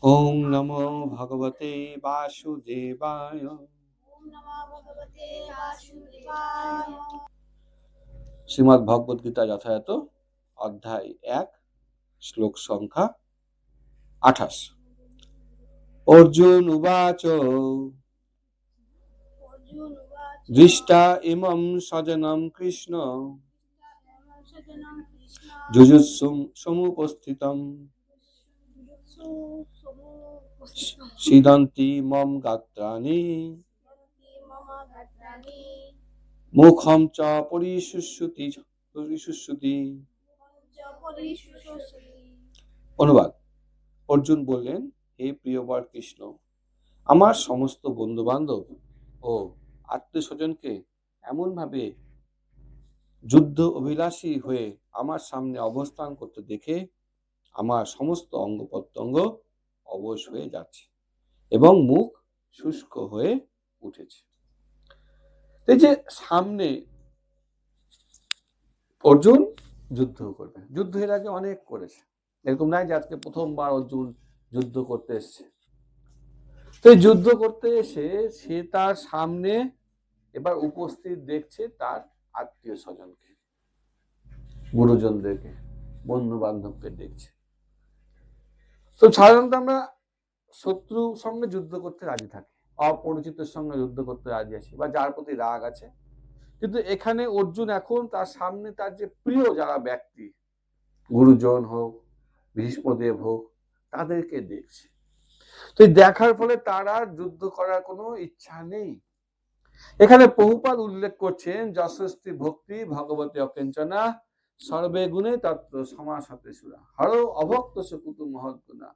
ওম নমো ভগবতে বাসুদেবায়। শ্রীমদ্ ভগবদ গীতা যথাযথ অধ্যায় 1 শ্লোক সংখ্যা 28। অর্জুন উবাচ দৃষ্টা ইমম সজনম কৃষ্ণ যুজুৎসুম সমুপস্থিতম সিদন্তি মম গাত্রাণি মুখম চ পরিশুষ্যতি। অনুবাদ: অর্জুন বললেন, হে প্রিয়বর কৃষ্ণ, আমার সমস্ত বন্ধু বান্ধব ও আত্মীয় স্বজনকে এমন ভাবে যুদ্ধ অভিলাষী হয়ে আমার সামনে অবস্থান করতে দেখে আমার সমস্ত অঙ্গ প্রত্যঙ্গ অবশ হয়ে যাচ্ছে এবং মুখ শুষ্ক হয়ে উঠেছে। এই যে সামনে অর্জুন যুদ্ধ করবে, যুদ্ধ এর আগে অনেক করেছে, এরকম নাই যে আজকে প্রথমবার অর্জুন যুদ্ধ করতে এসছে। তো যুদ্ধ করতে এসে সে তার সামনে এবার উপস্থিত দেখছে তার আত্মীয় স্বজনকে, গুরুজনদেরকে, বন্ধু বান্ধবকে দেখছে। তো সাধারণত আমরা শত্রুর সঙ্গে যুদ্ধ করতে রাজি থাকি, অপরিচিতের সঙ্গে যুদ্ধ করতে রাজি আছি, বা যার প্রতি রাগ আছে। কিন্তু এখানে অর্জুন এখন তার সামনে তার যে প্রিয় যারা ব্যক্তি, গুরুজন হোক, ভীষ্মদেব হোক, তাদেরকে দেখছে। তো দেখার ফলে তার আর যুদ্ধ করার কোনো ইচ্ছা নেই। এখানে প্রভুপাদ উল্লেখ করছেন, যশস্তি ভক্তি ভগবতী অকিঞ্চনা সর্বে গুণে তত্ত্ব সমাসতে সুরা হরো অভক্ত সুকুতু মহৎগুণা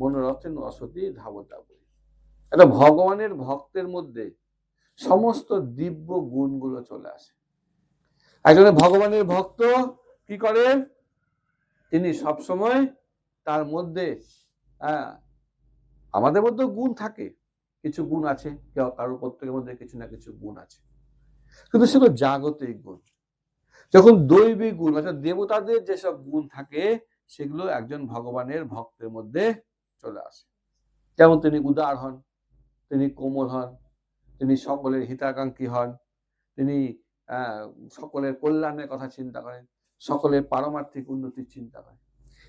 মনোরথেন অসতি ধাবতা বই। এটা ভগবানের ভক্তের মধ্যে সমস্ত দিব্য গুণগুলো চলে আসে। একজন ভগবানের ভক্ত কি করেন, তিনি সবসময় তার মধ্যে আমাদের মধ্যে গুণ থাকে, কিছু গুণ আছে, কারোর প্রত্যেকের মধ্যে কিছু না কিছু গুণ আছে, কিন্তু সেগুলো জাগতিক গুণ। যখন দৈবিক গুণ অর্থাৎ দেবতাদের যেসব গুণ থাকে সেগুলো একজন ভগবানের ভক্তের মধ্যে চলে আসে। যেমন তিনি উদার হন, তিনি কোমল হন, তিনি সকলের হিতাকাঙ্ক্ষী হন, তিনি সকলের কল্যাণের কথা চিন্তা করেন, সকলের পারমার্থিক উন্নতির চিন্তা করেন।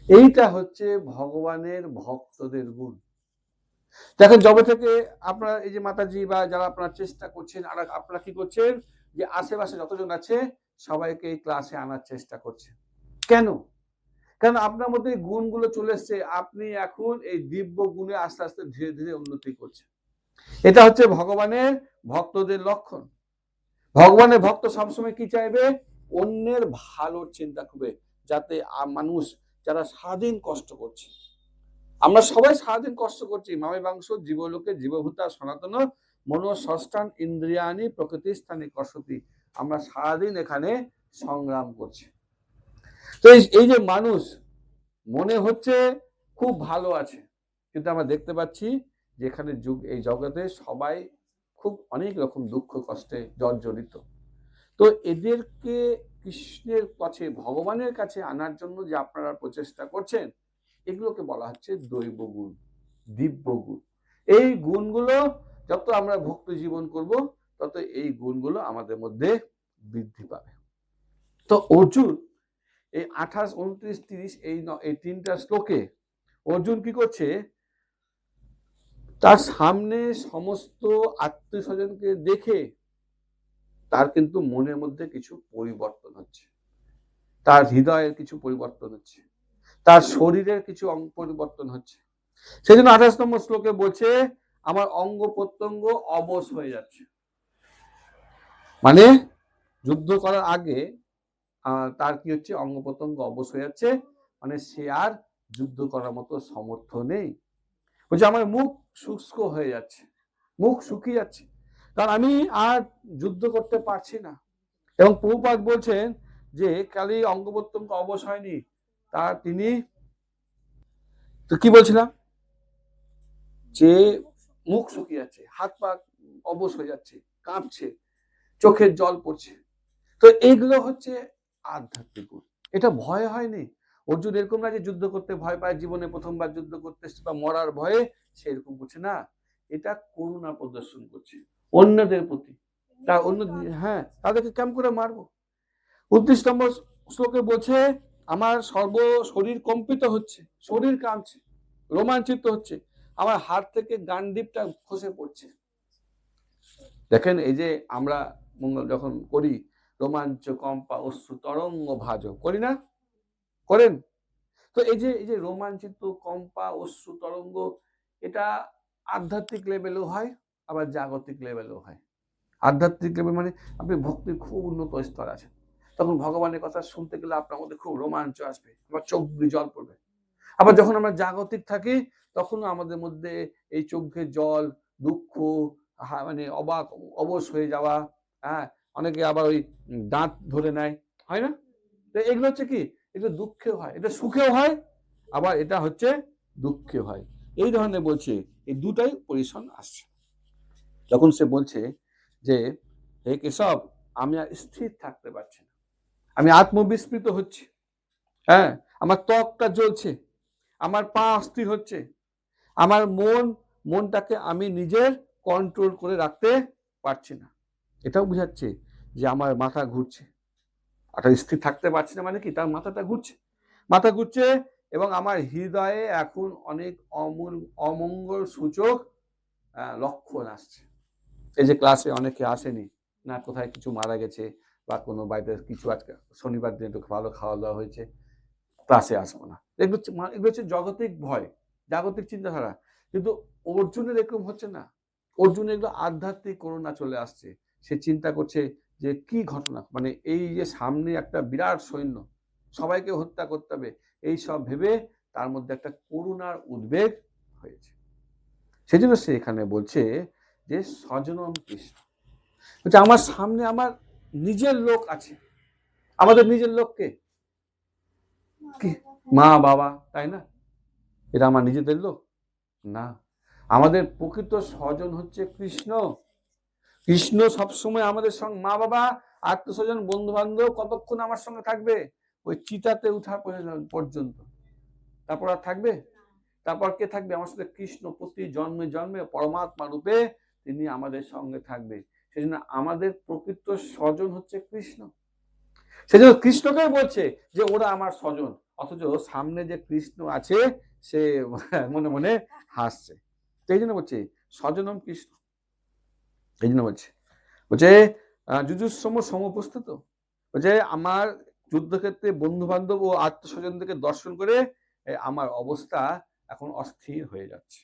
এইটা হচ্ছে ভগবানের ভক্তদের গুণ। দেখেন, যবে থেকে আপনারা এই যে মাতাজি বা যারা আপনারা চেষ্টা করছেন, আর আপনারা কি করছেন, যে আশেপাশে যতজন আছে সবাইকে এই ক্লাসে আনার চেষ্টা করছেন। কেন? কারণ আপনার মধ্যে এই গুণগুলো চলে এসছে, আপনি এখন এই দিব্য গুণে আস্তে আস্তে ধীরে ধীরে উন্নতি করছেন। এটা হচ্ছে ভগবানের ভক্তদের লক্ষণ। ভগবানের ভক্ত সবসময় কি চাইবে, অন্যের ভালোর চিন্তা করবে, যাতে মানুষ যারা সারাদিন কষ্ট করছে, আমরা সবাই সারাদিন কষ্ট করছি, মামেবাংশ জীবলোকে জীবভূতা সনাতন মনোষষ্ঠান ইন্দ্রিয়ানি প্রকৃতি স্থানে কসতি, আমরা সারাদিন এখানে সংগ্রাম করছি। তো এই যে মানুষ মনে হচ্ছে খুব ভালো আছে, কিন্তু আমরা দেখতে পাচ্ছি যেখানে এই জগতে সবাই খুব অনেক রকম দুঃখ কষ্টে জর্জরিত। তো এদেরকে কৃষ্ণের কাছে, ভগবানের কাছে আনার জন্য যে আপনারা প্রচেষ্টা করছেন, এগুলোকে বলা হচ্ছে দৈব গুণ, দিব্য গুণ। এই গুণগুলো যত আমরা ভক্তি জীবন করব, তত এই গুণগুলো আমাদের মধ্যে বৃদ্ধি পাবে। তো অর্জুন এই 28, 29, 30 এই তিনটা শ্লোকে অর্জুন কি করছে, তার সামনে সমস্ত আত্মীয় স্বজনকে দেখে তার কিন্তু মনের মধ্যে কিছু পরিবর্তন হচ্ছে, তার হৃদয়ের কিছু পরিবর্তন হচ্ছে, তার শরীরের কিছু পরিবর্তন হচ্ছে। সেই জন্য 28 নম্বর শ্লোকে বলছে, আমার অঙ্গ প্রত্যঙ্গ অবশ হয়ে যাচ্ছে। মানে যুদ্ধ করার আগে তার কি হচ্ছে, অঙ্গ প্রত্যঙ্গ অবশ হয়ে যাচ্ছে, মানে সে আর যুদ্ধ করার মতো সমর্থ নেই। বলছে আমার মুখ শুষ্ক হয়ে যাচ্ছে, মুখ শুকিয়ে যাচ্ছে, কারণ আমি আর যুদ্ধ করতে পারছি না। এবং প্রভুপাদ বলছেন যে খালি অঙ্গ প্রত্যঙ্গ অবশ হয়নি, তার তিনি তো কি বলছিলাম, যে মুখ শুকিয়ে যাচ্ছে, হাত পা অবশ হয়ে যাচ্ছে, কাঁপছে, চোখের জল পড়ছে। তো এগুলো হচ্ছে আধ্যাত্মিক গুণ। এটা ভয় হয়নি, অর্জুন এরকম না যে যুদ্ধ করতে ভয় পায়, জীবনে প্রথমবার যুদ্ধ করতে এসেছে বা মরার ভয়ে সে এরকম করছে না, এটা করুণা প্রদর্শন করছে অন্যদের প্রতি। তা অন্য, হ্যাঁ, তাদেরকে কেমন করে মারবো। 29 নম্বর শ্লোকে বলছে আমার শরীর কম্পিত হচ্ছে, শরীর কাঁপছে, রোমাঞ্চিত হচ্ছে, আমার হাত থেকে গান্ডীবটা খসে পড়ছে। দেখেন এই যে আমরা মঙ্গল যখন করি, রোমাঞ্চ কম্পা অশ্রু তরঙ্গ ভাজ করি না, করেন? তো এই যে রোমাঞ্চিত কম্পা অশ্রু তরঙ্গ, এটা আধ্যাত্মিক লেভেলেও হয়, আবার জাগতিক লেভেলেও হয়। আধ্যাত্মিক লেভেল মানে আপনি ভক্তির খুব উন্নত স্তর আছে, তখন ভগবানের কথা শুনতে গেলে আপনার মধ্যে খুব রোমাঞ্চ আসবে, আমার চোখ দিয়ে জল পড়বে। আবার যখন আমরা জাগতিক থাকি তখন আমাদের মধ্যে এই চোখে জল, দুঃখ, মানে অবাক অবশ হয়ে যাওয়া, হ্যাঁ, অনেকে আবার ওই দাঁত ধরে নেয়, হয় না? তো এগুলো হচ্ছে কি, এটা দুঃখেও হয়, এটা সুখেও হয়, আবার এটা হচ্ছে দুঃখে হয়। এই ধরনের বলছে, এই দুটাই পরিশন আসছে। তখন সে বলছে যে হে কেশব, আমি আর স্থির থাকতে পারছি না, আমি আত্মবিস্মৃত হচ্ছি, হ্যাঁ, আমার ত্বকটা জ্বলছে, আমার পা অস্থির হচ্ছে, আমার মনটাকে আমি নিজের কন্ট্রোল করে রাখতে পারছি না। এটাও বুঝাচ্ছে যে আমার মাথা ঘুরছে, অর্থাৎ স্থির থাকতে পারছি না মানে কি, তার মাথা ঘুরছে, এবং আমার হৃদয়ে এখন অনেক অমঙ্গল সূচক লক্ষণ আসছে। এই যে ক্লাসে অনেকে আসেনি না, কোথায় কিছু মারা গেছে বা কোনো বাড়িতে কিছু, আজকে শনিবার দিন একটু ভালো খাওয়া দাওয়া হয়েছে, ক্লাসে আসবো না, এগুলো হচ্ছে জগতিক ভয়, জাগতিক চিন্তাধারা। কিন্তু অর্জুনের এরকম হচ্ছে না, অর্জুন এগুলো আধ্যাত্মিক করুণা চলে আসছে। সে চিন্তা করছে যে কি ঘটনা, মানে এই যে সামনে একটা বিরাট সৈন্য, সবাইকে হত্যা করতে হবে, এই সব ভেবে তার মধ্যে একটা করুণার উদ্বেগ হয়েছে। সেজন্য সে এখানে বলছে যে স্বজনম কৃষ্ণ, বলছে আমার সামনে আমার নিজের লোক আছে। আমাদের নিজের লোককে কি, মা বাবা, তাই না? এটা আমার নিজেদের লোক না, আমাদের প্রকৃত স্বজন হচ্ছে কৃষ্ণ। কৃষ্ণ সবসময় আমাদের সঙ্গে, মা বাবা, আত্মস্বজন, বন্ধু বান্ধব কতক্ষণ আমার সঙ্গে থাকবে? ওই চিতাতে উঠা পর্যন্ত, তারপর আর থাকবে? তারপর কে থাকবে আমার সাথে? কৃষ্ণ প্রতি জন্মে জন্মে পরমাত্মা রূপে তিনি আমাদের সঙ্গে থাকবে। সেজন্য আমাদের প্রকৃত স্বজন হচ্ছে কৃষ্ণ। সেজন্য কৃষ্ণকে বলছে যে ওরা আমার স্বজন, অথচ সামনে যে কৃষ্ণ আছে সে মনে মনে হাসছে। এই জন্য বলছে স্বজনম কৃষ্ণ। এই জন্য বলছে যুজুৎসম সমুপস্থিত, বলছে আমার যুদ্ধক্ষেত্রে বন্ধু বান্ধব ও আত্মস্বজনদেরকে দর্শন করে আমার অবস্থা এখন অস্থির হয়ে যাচ্ছে।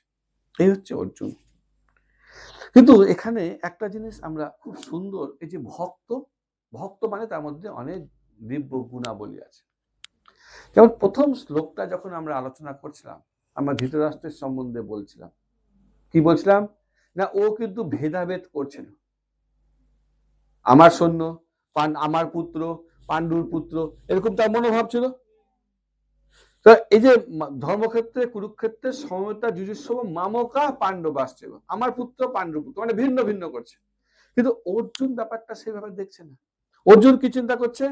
এই হচ্ছে অর্জুন। কিন্তু এখানে একটা জিনিস আমরা খুব সুন্দর, এই যে ভক্ত মানে তার মধ্যে অনেক দিব্য গুণাবলী আছে। যেমন প্রথম শ্লোকটা যখন আমরা আলোচনা করছিলাম, আমরা ধৃতরাষ্ট্রের সম্বন্ধে বলছিলাম, কি বলছিলাম না, ও কিন্তু ভেদাভেদ করছে না, আমার সৈন্য, আমার পুত্র, পাণ্ডুর পুত্র, এরকম তার মনোভাব ছিল। তো এই যে ধর্মক্ষেত্রে কুরুক্ষেত্রে সমতা যুযুৎসব মামকা পাণ্ডবাস্ত্র, আমার পুত্র পাণ্ডুর পুত্র, মানে ভিন্ন ভিন্ন করছে। কিন্তু অর্জুন ব্যাপারটা সেভাবে দেখছে না। অর্জুন কি চিন্তা করছে?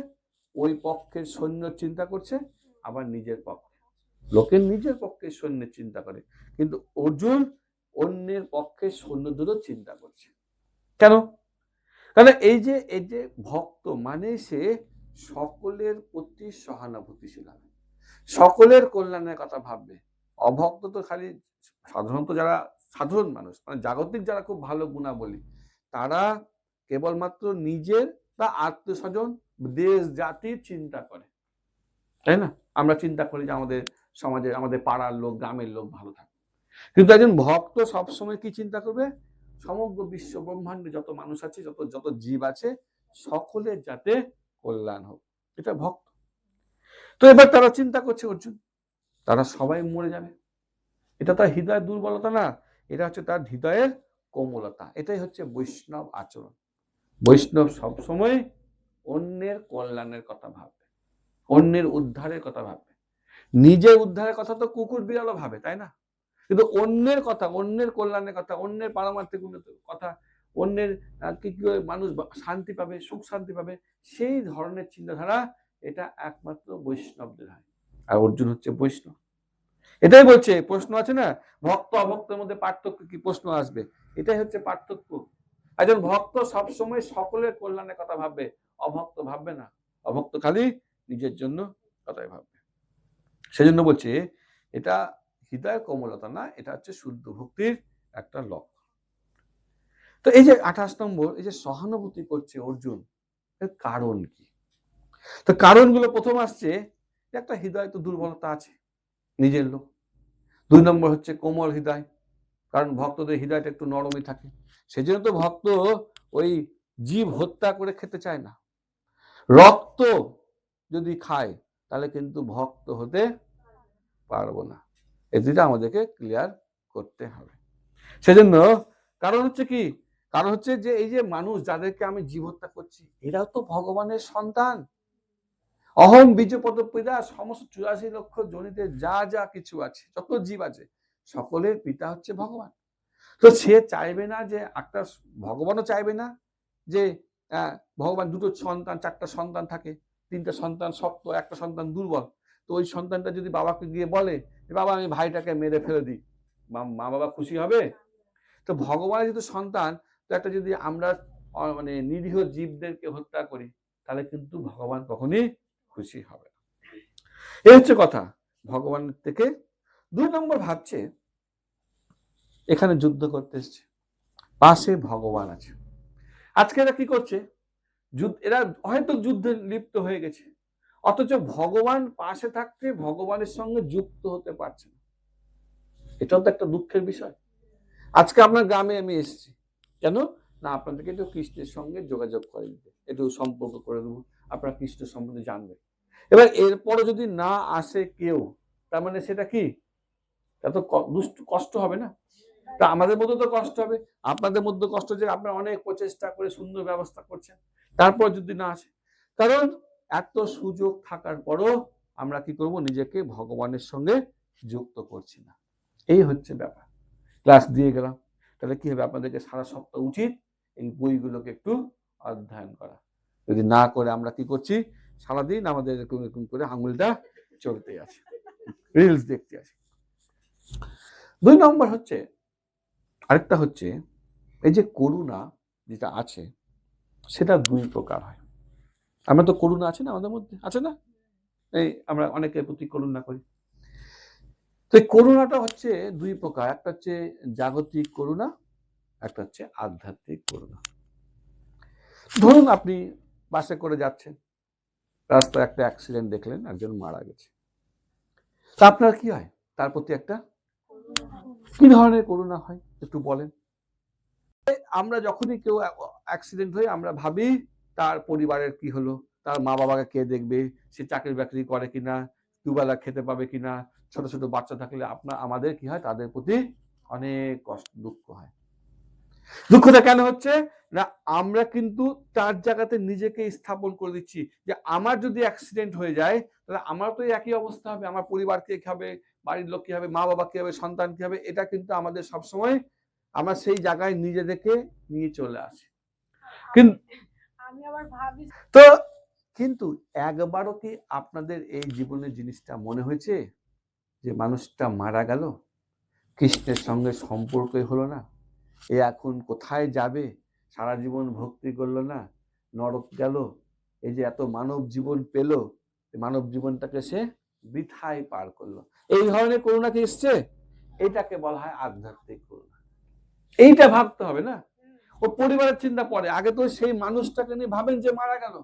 ওই পক্ষের সৈন্য চিন্তা করছে, আবার নিজের পক্ষে, লোকের নিজের পক্ষে সৈন্যের চিন্তা করে, কিন্তু অর্জুন অন্যের পক্ষে সৈন্যদেরও চিন্তা করছে। কেন? কারণ এই যে ভক্ত মানে সে সকলের প্রতি সহানুভূতিশীল হবে, সকলের কল্যাণের কথা ভাববে। অভক্ত তো খালি, সাধারণত যারা সাধারণ মানুষ, মানে জাগতিক যারা খুব ভালো গুণাবলী, তারা কেবলমাত্র নিজের বা আত্মস্বজন, দেশ জাতির চিন্তা করে, তাই না? আমরা চিন্তা করি যে আমাদের সমাজে, আমাদের পাড়ার লোক, গ্রামের লোক ভালো থাকে। কিন্তু একজন ভক্ত সবসময় কি চিন্তা করবে? সমগ্র বিশ্ব ব্রহ্মাণ্ডে যত মানুষ আছে, যত জীব আছে, সকলের যাতে কল্যাণ হোক, এটা ভক্ত। তো এবার তারা চিন্তা করছে অর্জুন, তারা সবাই মরে যাবে। এটা তার হৃদয়ের দুর্বলতা না, এটা হচ্ছে তার হৃদয়ের কোমলতা। এটাই হচ্ছে বৈষ্ণব আচরণ। বৈষ্ণব সবসময় অন্যের কল্যাণের কথা ভাববে, অন্যের উদ্ধারের কথা ভাববে। নিজের উদ্ধারের কথা তো কুকুর বিড়ালও ভাবে, তাই না? কিন্তু অন্যের কথা, অন্যের কল্যাণের কথা, অন্যের পারমার্থিক কথা, অন্যের কি করে মানুষ শান্তি পাবে, সুখ শান্তি পাবে, সেই ধরনের চিন্তাধারা এটা একমাত্র বৈষ্ণবদের হয়। আর অর্জুন হচ্ছে বৈষ্ণব। এটাই বলছে, প্রশ্ন আছে না, ভক্ত অভক্তের মধ্যে পার্থক্য কি, প্রশ্ন আসবে। এটাই হচ্ছে পার্থক্য। একজন ভক্ত সবসময় সকলের কল্যাণের কথা ভাববে, অভক্ত ভাববে না। অভক্ত খালি নিজের জন্য কথাই ভাববে। সেজন্য বলছে এটা হৃদয় কোমলতা না, এটা হচ্ছে শুদ্ধ ভক্তির একটা লক্ষণ। তো এই যে 28 নম্বর, এই যে সহানুভূতি করছে অর্জুন, এর কারণ কি? তো কারণগুলো প্রথম আসছে, একটা হৃদয় তো দুর্বলতা আছে, নিজের লোক। 2 নম্বর হচ্ছে কোমল হৃদয়, কারণ ভক্তদের হৃদয়টা একটু নরমই থাকে। সেজন্য তো ভক্ত ওই জীব হত্যা করে খেতে চায় না। রক্ত যদি খায় তাহলে কিন্তু ভক্ত হতে পারবো না। এই দুইটা আমাদেরকে ক্লিয়ার করতে হবে। সেজন্য কারণ হচ্ছে কি, কারণ হচ্ছে যে এই যে মানুষ যাদেরকে আমি জীব হত্যা করছি, এরাও তো ভগবানের সন্তান। অহম বীজপদপিতা, সমস্ত 84 লক্ষ জনিতে যা যা কিছু আছে, যত জীব আছে, সকলের পিতা হচ্ছে ভগবান। তো সে চাইবে না যে একটা, ভগবানও চাইবে না যে ভগবান দুটো সন্তান, 4টা সন্তান থাকে, 3টা সন্তান শক্ত, একটা সন্তান দুর্বল। তো ওই সন্তানটা যদি বাবাকে গিয়ে বলে, বাবা আমি ভাইটাকে মেরে ফেলে দিই, মা বাবা খুশি হবে? তো ভগবানের যেহেতু সন্তান, তো একটা যদি আমরা মানে নিরীহ জীবদেরকে হত্যা করি, তাহলে কিন্তু ভগবান কখনই খুশি হবে না। এই হচ্ছে কথা ভগবানের থেকে। 2 নম্বর ভাবছে এখানে যুদ্ধ করতে এসছে, পাশে ভগবান আছে। আজকে এরা কি করছে, এরা হয়তো যুদ্ধে লিপ্ত হয়ে গেছে, অথচ ভগবান পাশে থাকতে ভগবানের সঙ্গে যুক্ত হতে পারছে না। এটাও তো একটা দুঃখের বিষয়। আজকে আপনার গ্রামে আমি এসেছি কেন না, আপনাদেরকে একটু কৃষ্ণের সঙ্গে যোগাযোগ করে দিতে, একটু সম্পর্ক করে দেবো, আপনারা কৃষ্ণ সম্বন্ধে জানবে। এবার এরপরে যদি না আসে কেউ, তার মানে সেটা কি, তা তো কষ্ট হবে না? তা আমাদের মধ্যে তো কষ্ট হবে, আপনাদের মধ্যে কষ্ট, যে আপনারা অনেক প্রচেষ্টা করে সুন্দর ব্যবস্থা করছেন, তারপর যদি না আসে। কারণ এত সুযোগ থাকার পরও আমরা কি করব, নিজেকে ভগবানের সঙ্গে যুক্ত করছি না। এই হচ্ছে ব্যাপার। ক্লাস দিয়ে গেলাম, তাহলে কি হবে, আপনাদেরকে সারা সপ্তাহ উচিত এই বইগুলোকে একটু অধ্যয়ন করা। যদি না করে আমরা কি করছি, সারাদিন আমাদের এরকম এরকম করে আঙুলটা চলতে আছে, রিলস দেখতে আছে। 2 নম্বর হচ্ছে, আরেকটা হচ্ছে এই যে করুণা যেটা আছে, সেটা 2 প্রকার হয়। আমরা তো করুণা আছে না আমাদের মধ্যে, আছে না? এই আমরা অনেকের প্রতি করুণা করি। তো এই করুণাটা হচ্ছে 2 প্রকার, একটা হচ্ছে জাগতিক করুণা, একটা হচ্ছে আধ্যাত্মিক করুণা। ধরুন আপনি বাসে করে যাচ্ছেন, রাস্তায় একটা অ্যাক্সিডেন্ট দেখলেন, একজন মারা গেছে, তা আপনার কি হয়, তার প্রতি একটা কি ধরনের করুণা হয় একটু বলেন। আমরা যখনই কেউ অ্যাক্সিডেন্ট হয়, আমরা ভাবি তার পরিবারের কি হলো, তার মা বাবাকে কে দেখবে, সে চাকরি বাকরি করে কিনা, দুবেলা খেতে পাবে কিনা, ছোট ছোট বাচ্চা থাকলে আমাদের কি হয়, তাদের প্রতি অনেক কষ্ট, দুঃখ হয়। দুঃখটা কেন হচ্ছে না, আমরা কিন্তু তার জায়গাতে নিজেকে স্থাপন করে দিচ্ছি, যে আমার যদি অ্যাক্সিডেন্ট হয়ে যায় তাহলে আমার তো একই অবস্থা হবে, আমার পরিবার কি হবে, বাড়ির লোক কি হবে, মা বাবা কি হবে, সন্তান কি হবে। এটা কিন্তু আমাদের সবসময় আমরা সেই জায়গায় নিজেদেরকে নিয়ে চলে আসি। কিন্তু আমি আবার ভাবি তো, কিন্তু একবারও কি আপনাদের এই জীবনের জিনিসটা মনে হয়েছে যে মানুষটা মারা গেল, কৃষ্ণের সঙ্গে সম্পর্কই হলো না, এ এখন কোথায় যাবে, সারা জীবন ভক্তি করলো না, নরক গেল, এই যে এত মানব জীবন পেল, মানব জীবনটাকে সে বৃথায় পার করলো, এই ধরনের করুণা কি এসছে? এটাকে বলা হয় আধ্যাত্মিক করুণা। এইটা ভাবতে হবে না, ও পরিবারের চিন্তা পরে, আগে তো সেই মানুষটাকে নিয়ে ভাবেন যে মারা গেল,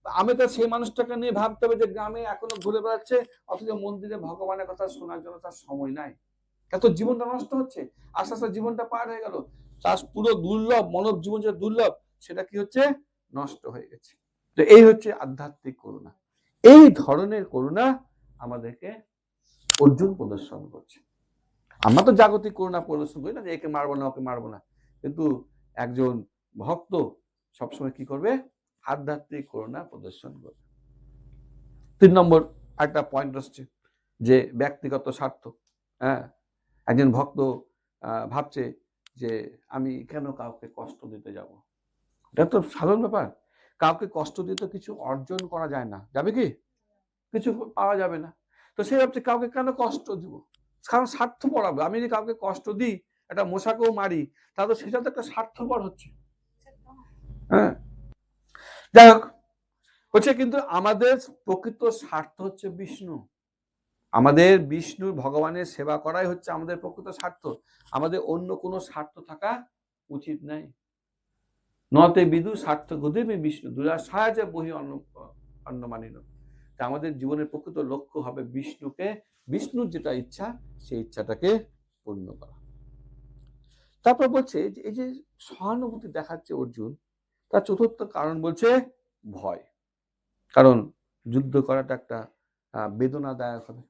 আমি তো সেই মানুষটাকে নিয়ে ভাবতে হবে যে গ্রামে এখনো ঘুরে বেড়াচ্ছে, অথচ মন্দিরে ভগবানের কথা শোনার জন্য তার সময় নাই, এত জীবনটা নষ্ট হচ্ছে, আস্তে আস্তে জীবনটা পার হয়ে গেল, তার পুরো দুর্লভ মানব জীবন যে দুর্লভ, সেটা কি হচ্ছে, নষ্ট হয়ে গেছে। তো এই হচ্ছে আধ্যাত্মিক করুণা। এই ধরনের করুণা আমাদেরকে অর্জুন প্রদর্শন করছে। আমরা তো জাগতিক করুণা প্রদর্শন করি না, যে একে মারবো না, ওকে মারবো না, কিন্তু একজন ভক্ত সবসময় কি করবে, আধ্যাত্মিক করুণা প্রদর্শন করবে। 3 নম্বর একটা পয়েন্ট আসছে, যে ব্যক্তিগত স্বার্থ। হ্যাঁ, একজন ভক্ত ভাবছে যে আমি কেন কাউকে কষ্ট দিতে যাব, এটা তো সাধারণ ব্যাপার, কাউকে কষ্ট দিয়ে তো কিছু অর্জন করা যায় না, যাবে কি, কিছু পাওয়া যাবে না। তো তো সে ভাবছে কাউকে কেন কষ্ট দিব, কারণ স্বার্থপর হবে। আমি যদি কাউকে কষ্ট দিই, একটা মশাকেও মারি, তাহলে সেটা তো একটা স্বার্থপর হচ্ছে। হ্যাঁ, যাই হোক, হচ্ছে কিন্তু আমাদের প্রকৃত স্বার্থ হচ্ছে বিষ্ণু। আমাদের বিষ্ণু ভগবানের সেবা করাই হচ্ছে আমাদের প্রকৃত স্বার্থ। আমাদের অন্য কোনো স্বার্থ থাকা উচিত নাই। নতে বিদু স্বার্থ গদিমে বিষ্ণু দুরা সাহায্যে বহি অন্য মানিন। তা আমাদের জীবনের প্রকৃত লক্ষ্য হবে বিষ্ণুর যেটা ইচ্ছা সেই ইচ্ছাটাকে পূর্ণ করা। তারপর বলছে যে এই যে সহানুভূতি দেখাচ্ছে অর্জুন, তার চতুর্থ কারণ বলছে ভয়। কারণ যুদ্ধ করাটা একটা বেদনাদায়ক হবে,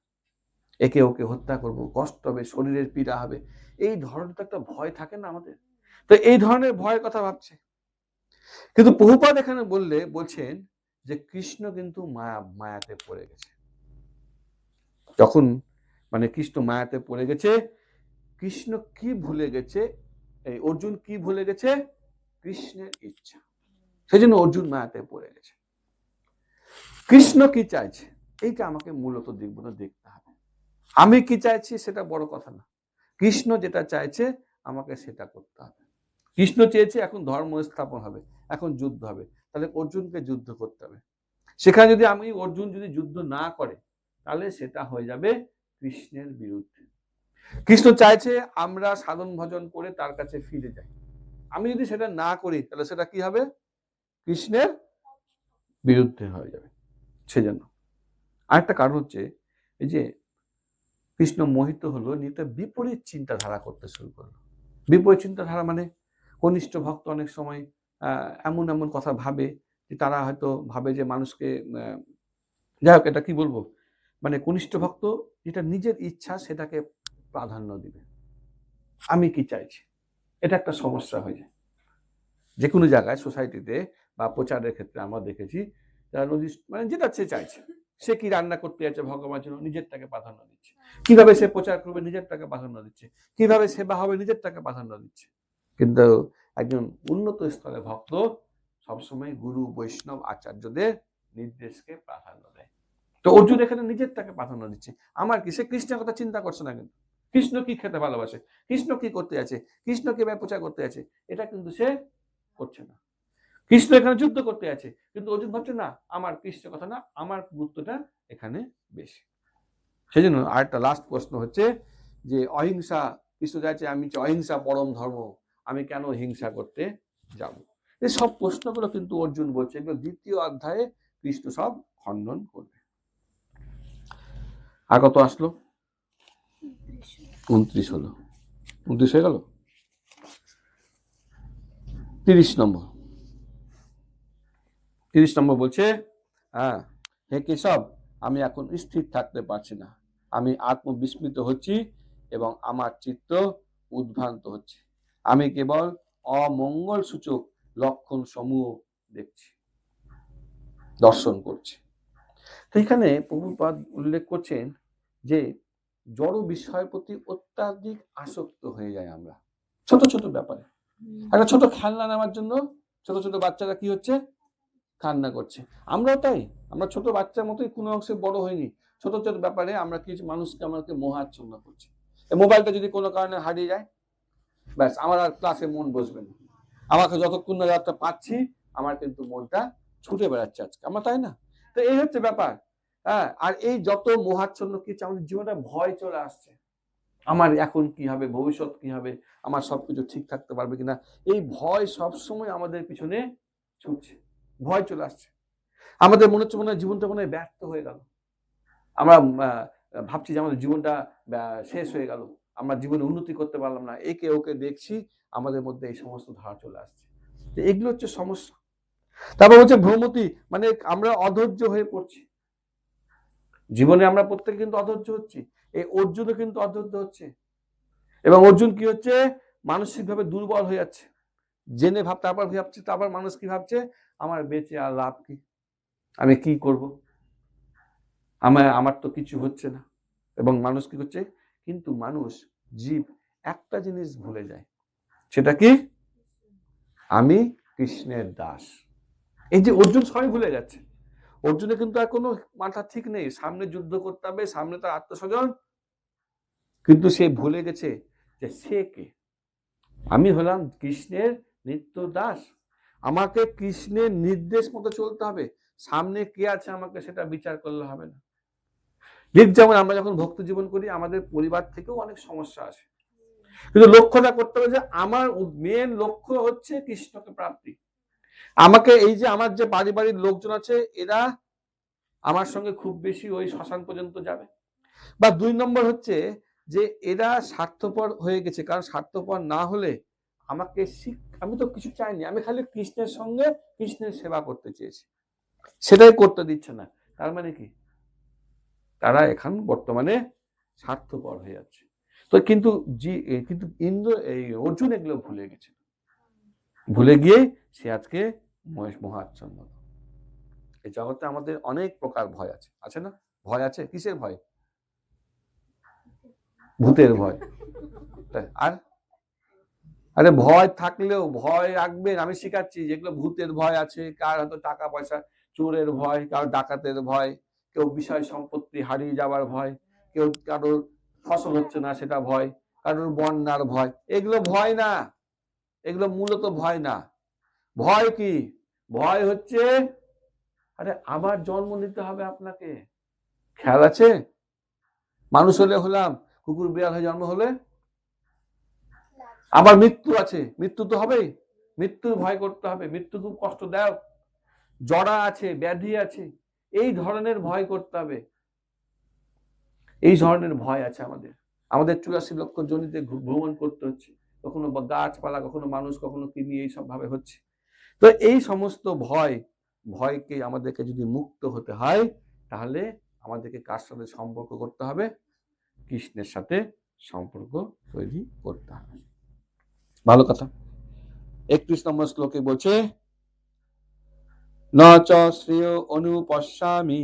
একে ওকে হত্যা করব, কষ্ট হবে, শরীরের পীড়া হবে, এই ধরনের তো একটা ভয় থাকে না আমাদের। তো এই ধরনের ভয়ের কথা ভাবছে। কিন্তু প্রভুপাদ এখানে বলছেন যে কৃষ্ণ কিন্তু মায়াতে পড়ে গেছে। যখন মানে কৃষ্ণ মায়াতে পড়ে গেছে, কৃষ্ণ কি ভুলে গেছে, এই অর্জুন কি ভুলে গেছে? কৃষ্ণের ইচ্ছা। সেই জন্য অর্জুন মায়াতে পড়ে গেছে। কৃষ্ণ কি চাইছে এইটা আমাকে মূলত দেখতে হবে। আমি কি চাইছি সেটা বড় কথা না, কৃষ্ণ যেটা চাইছে আমাকে সেটা করতে হবে। কৃষ্ণ চেয়েছে এখন ধর্ম স্থাপন হবে, এখন যুদ্ধ হবে, তাহলে অর্জুনকে যুদ্ধ করতে হবে। সেখানে যদি অর্জুন যদি যুদ্ধ না করে, তাহলে সেটা হয়ে যাবে কৃষ্ণের বিরুদ্ধে। কৃষ্ণ চাইছে আমরা সাধন ভজন করে তার কাছে ফিরে যাই। আমি যদি সেটা না করি, তাহলে সেটা কি হবে? কৃষ্ণের বিরুদ্ধে হয়ে যাবে। সেজন্য আরেকটা কারণ হচ্ছে এই যে কৃষ্ণ মোহিত হলো, নিতে বিপরীত চিন্তাধারা করতে শুরু করলো। বিপরীত চিন্তাধারা মানে কনিষ্ঠ ভক্ত অনেক সময় এমন এমন কথা ভাবে যে তারা হয়তো ভাবে যে মানুষকে, যাই হোক এটা কি বলবো, মানে কনিষ্ঠ ভক্ত যেটা নিজের ইচ্ছা সেটাকে প্রাধান্য দিবে। আমি কি চাইছি, এটা একটা সমস্যা হয়ে যায় যে কোনো জায়গায়, সোসাইটিতে বা প্রচারের ক্ষেত্রে আমরা দেখেছি যারা মানে যেটা সে চাইছে, সে কি রান্না করতে যাচ্ছে ভগবানের জন্য, নিজেরটাকে প্রাধান্য দিচ্ছে। কিভাবে সে প্রচার করবে, নিজেরটাকে প্রাধান্য দিচ্ছে। কিভাবে সেবা হবে, নিজেরটাকে প্রাধান্য দিচ্ছে। কিন্তু একজন উন্নত স্তরের ভক্ত সবসময় গুরু বৈষ্ণব আচার্যদের নির্দেশকে প্রাধান্য দেয়। তো অর্জুন এখানে নিজেরটাকে প্রাধান্য দিচ্ছে। আমার কি, সে কৃষ্ণের কথা চিন্তা করছে না। কিন্তু কৃষ্ণ কি খেতে ভালোবাসে, কৃষ্ণ কি করতে আছে, কৃষ্ণ কিভাবে প্রচার করতে আছে, এটা কিন্তু সে করছে না। কৃষ্ণ এখানে যুদ্ধ করতে আছে, কিন্তু অর্জুন ভাবছে না আমার কৃষ্ণের কথা না, আমার গুরুত্বটা এখানে বেশি। সেই জন্য আরেকটা লাস্ট প্রশ্ন হচ্ছে যে অহিংসা, কৃষ্ণ চাইছে আমি অহিংসা পরম ধর্ম, আমি কেন হিংসা করতে যাব? এই সব প্রশ্নগুলো কিন্তু অর্জুন বলছে, এগুলো দ্বিতীয় অধ্যায়ে কৃষ্ণ সব খণ্ডন করবে। আর কত আসলো? 29 হলো, 29 হয়ে গেল। 30 নম্বর। 30 নম্বর বলছে, হে কেশব, আমি এখন স্থির থাকতে পারছি না, আমি আত্মবিস্মৃত হচ্ছি এবং আমার চিত্ত উদ্ভ্রান্ত হচ্ছে। আমি কেবল অমঙ্গল সূচক লক্ষণ সমূহ দেখছি, দর্শন করছি। তো এখানে প্রভুপাদ উল্লেখ করছেন যে জড় বিষয়ের প্রতি অত্যাধিক আসক্ত হয়ে যায় আমরা ছোট ছোট ব্যাপারে। একটা ছোট খেলনা নেওয়ার জন্য ছোট ছোট বাচ্চারা কি হচ্ছে, কান্না করছে। আমরাও তাই, আমরা ছোট বাচ্চার মতোই কোনো অংশে বড় হয়নি। ছোট ছোট ব্যাপারে আমরা কিছু মানুষকে আমাকে মোহাচ্ছন্ন করছি। মোবাইলটা যদি কোনো কারণে হারিয়ে যায়, ব্যাস আমার আর ক্লাসে মন বসবে না। আমাকে যতক্ষণ না রাতটা পাচ্ছি, আমার কিন্তু মনটা ছুটে বেড়াচ্ছে আজকে, আমার তাই না? তো এই হচ্ছে ব্যাপার। আর এই যত মোহাচ্ছন্ন কিছু আমাদের জীবনে ভয় চলে আসছে, আমার এখন কি হবে, ভবিষ্যৎ কি হবে, আমার সবকিছু ঠিক থাকতে পারবে কিনা, এই ভয় সবসময় আমাদের পিছনে ছুটছে। ভয় চলে আসছে, আমাদের মনে হচ্ছে মনে হয় জীবনটা মনে হয় ব্যর্থ হয়ে গেল। আমরা ভাবছি যে আমাদের জীবনটা শেষ হয়ে গেল, আমরা জীবনে উন্নতি করতে পারলাম না, একে ওকে দেখছি, আমাদের মধ্যে এই সমস্ত ধারা চলে আসছে। এগুলো হচ্ছে সমস্যা। তারপর হচ্ছে ভ্রমতি, মানে আমরা অধৈর্য হয়ে পড়ছি জীবনে। আমরা প্রত্যেকে কিন্তু অধৈর্য হচ্ছি, এই অর্জুনও কিন্তু অধৈর্য হচ্ছে। এবং অর্জুন কি হচ্ছে, মানসিকভাবে দুর্বল হয়ে যাচ্ছে। জেনে ভাবছে, তারপর মানুষ কি ভাবছে, আমার বেঁচে আর লাভ কি, আমি কি করব, আমার তো কিছু হচ্ছে না। এবং মানুষ কি করছে, কিন্তু মানুষ জীব একটা জিনিস ভুলে যায়, সেটা কি, আমি কৃষ্ণের দাস। এই যে অর্জুন সবাই ভুলে যাচ্ছে, অর্জুনের কিন্তু আর কোনো মাথা ঠিক নেই, সামনে যুদ্ধ করতে হবে, সামনে তার আত্মস্বজন, কিন্তু সে ভুলে গেছে যে সে কে। আমি হলাম কৃষ্ণের নিত্য দাস, আমাকে কৃষ্ণের নির্দেশ মতো চলতে হবে, সামনে কে আছে আমাকে সেটা বিচার করলে হবে না। ঠিক যেমন আমরা যখন ভক্তি জীবন করি আমাদের পরিবার থেকেও অনেক সমস্যা আছে, কিন্তু লক্ষ্যটা করতে হবে যে আমার মেন লক্ষ্য হচ্ছে কৃষ্ণকে প্রাপ্তি। আমাকে এই যে আমার যে পারিবারিক লোকজন আছে এরা আমার সঙ্গে খুব বেশি ওই শ্মশান পর্যন্ত যাবে, বা 2 নম্বর হচ্ছে যে এরা স্বার্থপর হয়ে গেছে, কারণ স্বার্থপর না হলে আমাকে আমি তো কিছু চাইনি, আমি খালি কৃষ্ণের সঙ্গে কৃষ্ণের সেবা করতে চেয়েছি, সেটাই করতে দিচ্ছে না। তার মানে কি তারা এখন বর্তমানে স্বার্থপর হয়ে যাচ্ছে। তো কিন্তু ইন্দ্র এই অর্জুন এগুলো ভুলে গেছে, ভুলে গিয়ে সে আজকে মহাচ্ছন্ন। এই জগতে আমাদের অনেক প্রকার ভয় আছে, আছে না? ভয় আছে, কিসের ভয়? ভূতের ভয়। আর আরে ভয় থাকলেও ভয় রাখবেন, আমি শিখাচ্ছি, যেগুলো ভূতের ভয় আছে, কার হয়তো টাকা পয়সা চোরের ভয়, কারো ডাকাতের ভয়, কেউ বিষয় সম্পত্তি হারিয়ে যাওয়ার ভয়, কেউ কারোর ফসল হচ্ছে না সেটা ভয়, কারোর বন্যার ভয়, এগুলো ভয় না, এগুলো মূলত ভয় না। ভয় কি? ভয় হচ্ছে আরে আবার জন্ম নিতে হবে আপনাকে, খেয়াল আছে? মানুষ হলে হলাম, কুকুর বিড়াল হয়ে জন্ম হলে আবার মৃত্যু আছে, মৃত্যু তো হবেই, মৃত্যুর ভয় করতে হবে, মৃত্যু খুব কষ্টদায়ক, জরা আছে, ব্যাধি আছে, এই ধরনের ভয় করতে হবে, এই ধরনের ভয় আছে আমাদের। আমাদের 84 লক্ষ জনিতে ভ্রমণ করতে হচ্ছে, কখনো গাছপালা, কখনো মানুষ, কখনো কৃমি, এইসব ভাবে হচ্ছে। তো এই সমস্ত ভয়কে আমাদেরকে যদি মুক্ত হতে হয়, তাহলে আমাদেরকে কার সাথে সম্পর্ক করতে হবে? কৃষ্ণের সাথে সম্পর্ক তৈরি করতে হবে। ভালো কথা। 31 নম্বর শ্লোকে বলছে, ন চ শ্রেয় অনুপশ্যামি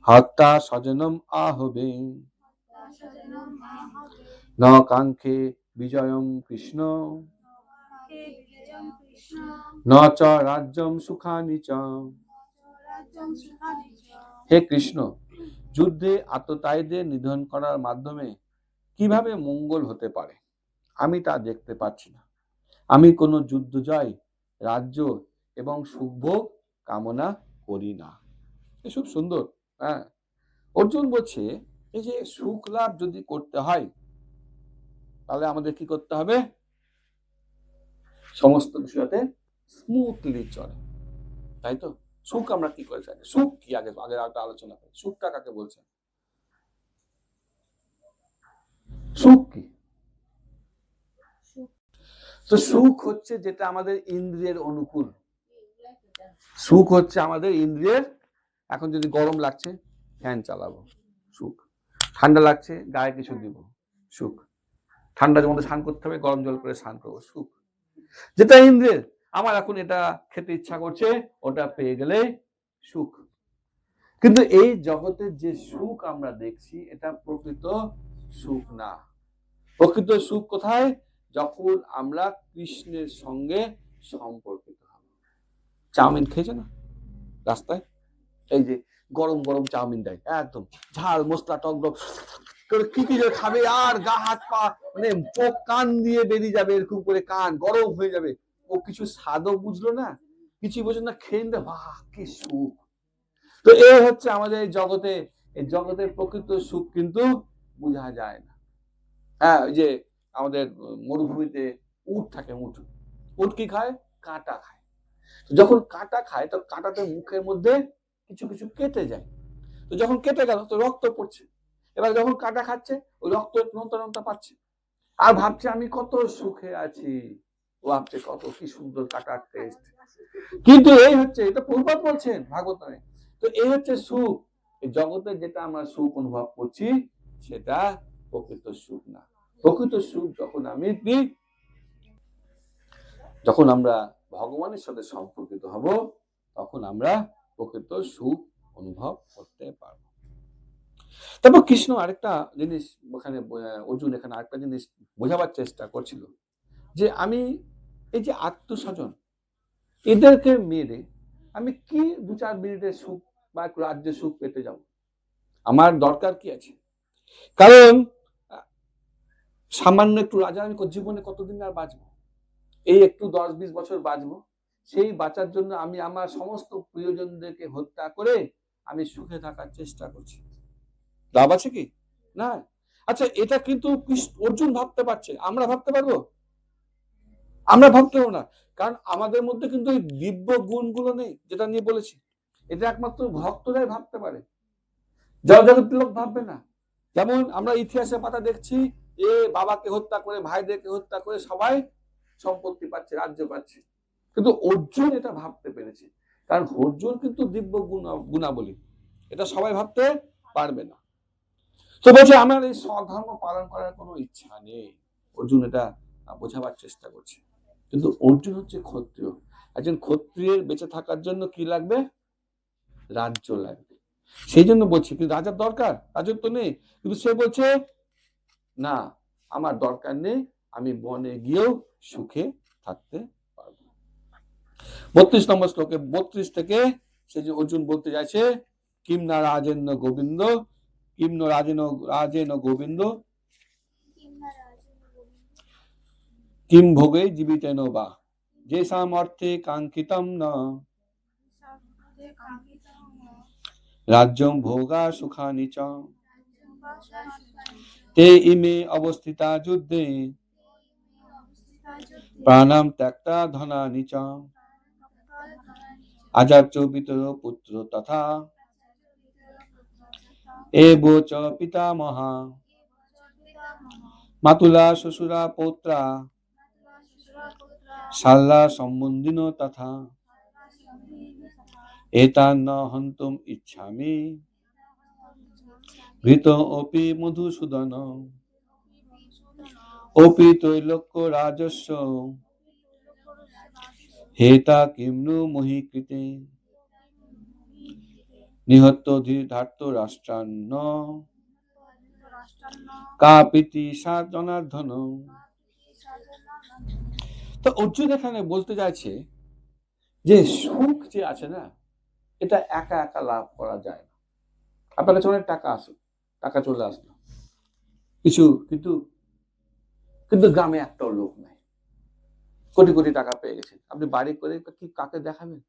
হত্যা স্বজনম আহবে ন কাঙ্ক্ষে বিজয়ম কৃষ্ণ ন চ রাজ্যম সুখানি চ। হে কৃষ্ণ, যুদ্ধে আততায়ীদের নিধন করার মাধ্যমে কিভাবে মঙ্গল হতে পারে আমি তা দেখতে পাচ্ছি না। আমি কোনো যুদ্ধ জয়, রাজ্য এবং সুখভোগ কামনা করি না। খুব সুন্দর। হ্যাঁ, অর্জুন বলছে এই যে সুখ লাভ যদি করতে হয় তাহলে আমাদের কি করতে হবে? সমস্ত বিষয়তে স্মুথলি চলে, তাই তো? সুখ আমরা কি করে চাই? সুখ কি আগে একটা আলোচনা করি, সুখটা কাকে বলছে? সুখ কি? তো সুখ হচ্ছে যেটা আমাদের ইন্দ্রিয়ের অনুকূল। সুখ হচ্ছে আমাদের ইন্দ্রিয়ের, এখন যদি গরম লাগছে ফ্যান চালাবো, সুখ। ঠান্ডা লাগছে গায়ে কিছু দিব, সুখ। ঠান্ডার মধ্যে স্নান করতে হবে, গরম জল করে স্নান করবো, সুখ। যেটা ইন্দ্রিয়ের, আমার এখন এটা খেতে ইচ্ছা করছে, ওটা পেয়ে গেলে সুখ। কিন্তু এই জগতের যে সুখ আমরা দেখছি এটা প্রকৃত সুখ না। প্রকৃত সুখ কোথায়? যখন আমরা কৃষ্ণের সঙ্গে সম্পর্কিত হব। চাউমিন খেয়েছে না রাস্তায়? এই যে গরম গরম চাউমিন দেয়, একদম ঝাল মশলা টক কি কি খাবে, আর গা হাত পা মানে চোখ কান দিয়ে বেরিয়ে যাবে, এরকম করে কান গরম হয়ে যাবে। ও কিছু স্বাদও বুঝলো না, কিছু বুঝলো না, খেয়ে নিলে বাহ কি সুখ। তো এই হচ্ছে আমাদের এই জগতের প্রকৃত সুখ কিন্তু বোঝা যায় না। হ্যাঁ, ওই যে আমাদের মরুভূমিতে উট থাকে, উট কি খায়? কাঁটা খায়। যখন কাঁটা খায় তো কাঁটাতে মুখের মধ্যে কিছু কিছু কেটে যায়, তো যখন কেটে গেল তো রক্ত পড়ছে, এবার যখন কাঁটা খাচ্ছে ওই রক্ত নন্তা পাচ্ছে, আর ভাবছে আমি কত সুখে আছি, ও ভাবছে কত কি সুন্দর কাঁটার টেস্ট। কিন্তু এই হচ্ছে, এটা প্রভুপাদ বলছেন ভাগবতে, তো এই হচ্ছে সুখ। এই জগতে যেটা আমরা সুখ অনুভব করছি সেটা প্রকৃত সুখ না। প্রকৃত সুখ যখন আমরা ভগবানের সাথে সম্পর্কিত হব, তখন আমরা প্রকৃত সুখ অনুভব করতে পারব। তারপর কৃষ্ণ আরেকটা জিনিস ওখানে, অর্জুন এখানে আরেকটা জিনিস বোঝাবার চেষ্টা করছিল, যে আমি এই যে আত্মস্বজন এদেরকে মেরে আমি কি 2-4 মিনিটের সুখ বা একটু রাজ্যের সুখ পেতে যাব? আমার দরকার কি আছে? কারণ সামান্য একটু রাজা আমি জীবনে কতদিন আর বাঁচবো? এই একটু 10-20 বছর বাঁচবো। সেই বাঁচার জন্য আমি আমার সমস্ত প্রিয়জনদেরকে হত্যা করে আমি সুখে থাকার চেষ্টা করছি। লাভ আছে কি? না। আচ্ছা, এটা কিন্তু অর্জুন ভাবতে পারছে, আমরা ভাবতে পারবো? আমরা ভাবতে পারবো না। কারণ আমাদের মধ্যে কিন্তু ওই দিব্য গুণগুলো নেই, যেটা নিয়ে বলেছি। এটা একমাত্র ভক্তরাই ভাবতে পারে, জগতের লোক ভাববে না। যেমন আমরা ইতিহাসের পাতা দেখছি, এ বাবাকে হত্যা করে, ভাইদেরকে হত্যা করে সবাই সম্পত্তি পাচ্ছে, রাজ্য পাচ্ছে। কিন্তু অর্জুন এটা ভাবতে পেরেছে, কারণ অর্জুন কিন্তু দিব্য গুণাবলী, এটা সবাই ভাবতে পারবে না। তো বলছে আমার এই স্বধর্ম পালন করার কোনো ইচ্ছা নেই। অর্জুন এটা বোঝাবার চেষ্টা করছে। কিন্তু অর্জুন হচ্ছে ক্ষত্রিয়। একজন ক্ষত্রিয়ের বেঁচে থাকার জন্য কি লাগবে? রাজ্য লাগবে। সেই জন্য বলছি, কিন্তু রাজার দরকার, রাজত্ব নেই। কিন্তু সে বলছে না, আমার দরকার নেই, আমি বনে গিয়েও সুখে থাকতে পারবো। 32 নম্বর শ্লোকে 32 থেকে সে যে অর্জুন বলতে যাচ্ছে, কিমনা রাজেন্দ্র গোবিন্দ, কিম্ন রাজেন গোবিন্দ, কিম ভোগে জীবিতেন বা, যে সামর্থ্যে কাঙ্ক্ষিতম না রাজ্যং ভোগা সুখানি চ, তে ইমে অবস্থিতা যুদ্ধে প্রাণাম ত্যক্তা ধনানি চ, আচার্য পিতর পুত্র তথা এব চ পিতামহা, মাতুলা শ্বশুরা পৌত্রা শাল্লা সম্বন্ধিন তথা, এতান ন হন্তুম ইচ্ছামি ঘৃত অপি মধুসূদন, অপি ত্রৈলোক্য রাজস্ব হেতা কিম্নু মহীকৃতে, নিহত ধীর্ধার্ত রাষ্ট্রান্ন কাপিতি সা জনার্দন। তো অর্জুন এখানে বলতে চাইছে যে সুখ যে আছে না, এটা একা একা লাভ করা যায় না। আপনার কাছে অনেক টাকা আসুক, টাকা চলে আসলো কিছু, কিন্তু কিন্তু গ্রামে একটাও লোক নাই, কোটি কোটি টাকা পেয়ে গেছেন, আপনি বাড়ি করে কি কাকে দেখাবেন?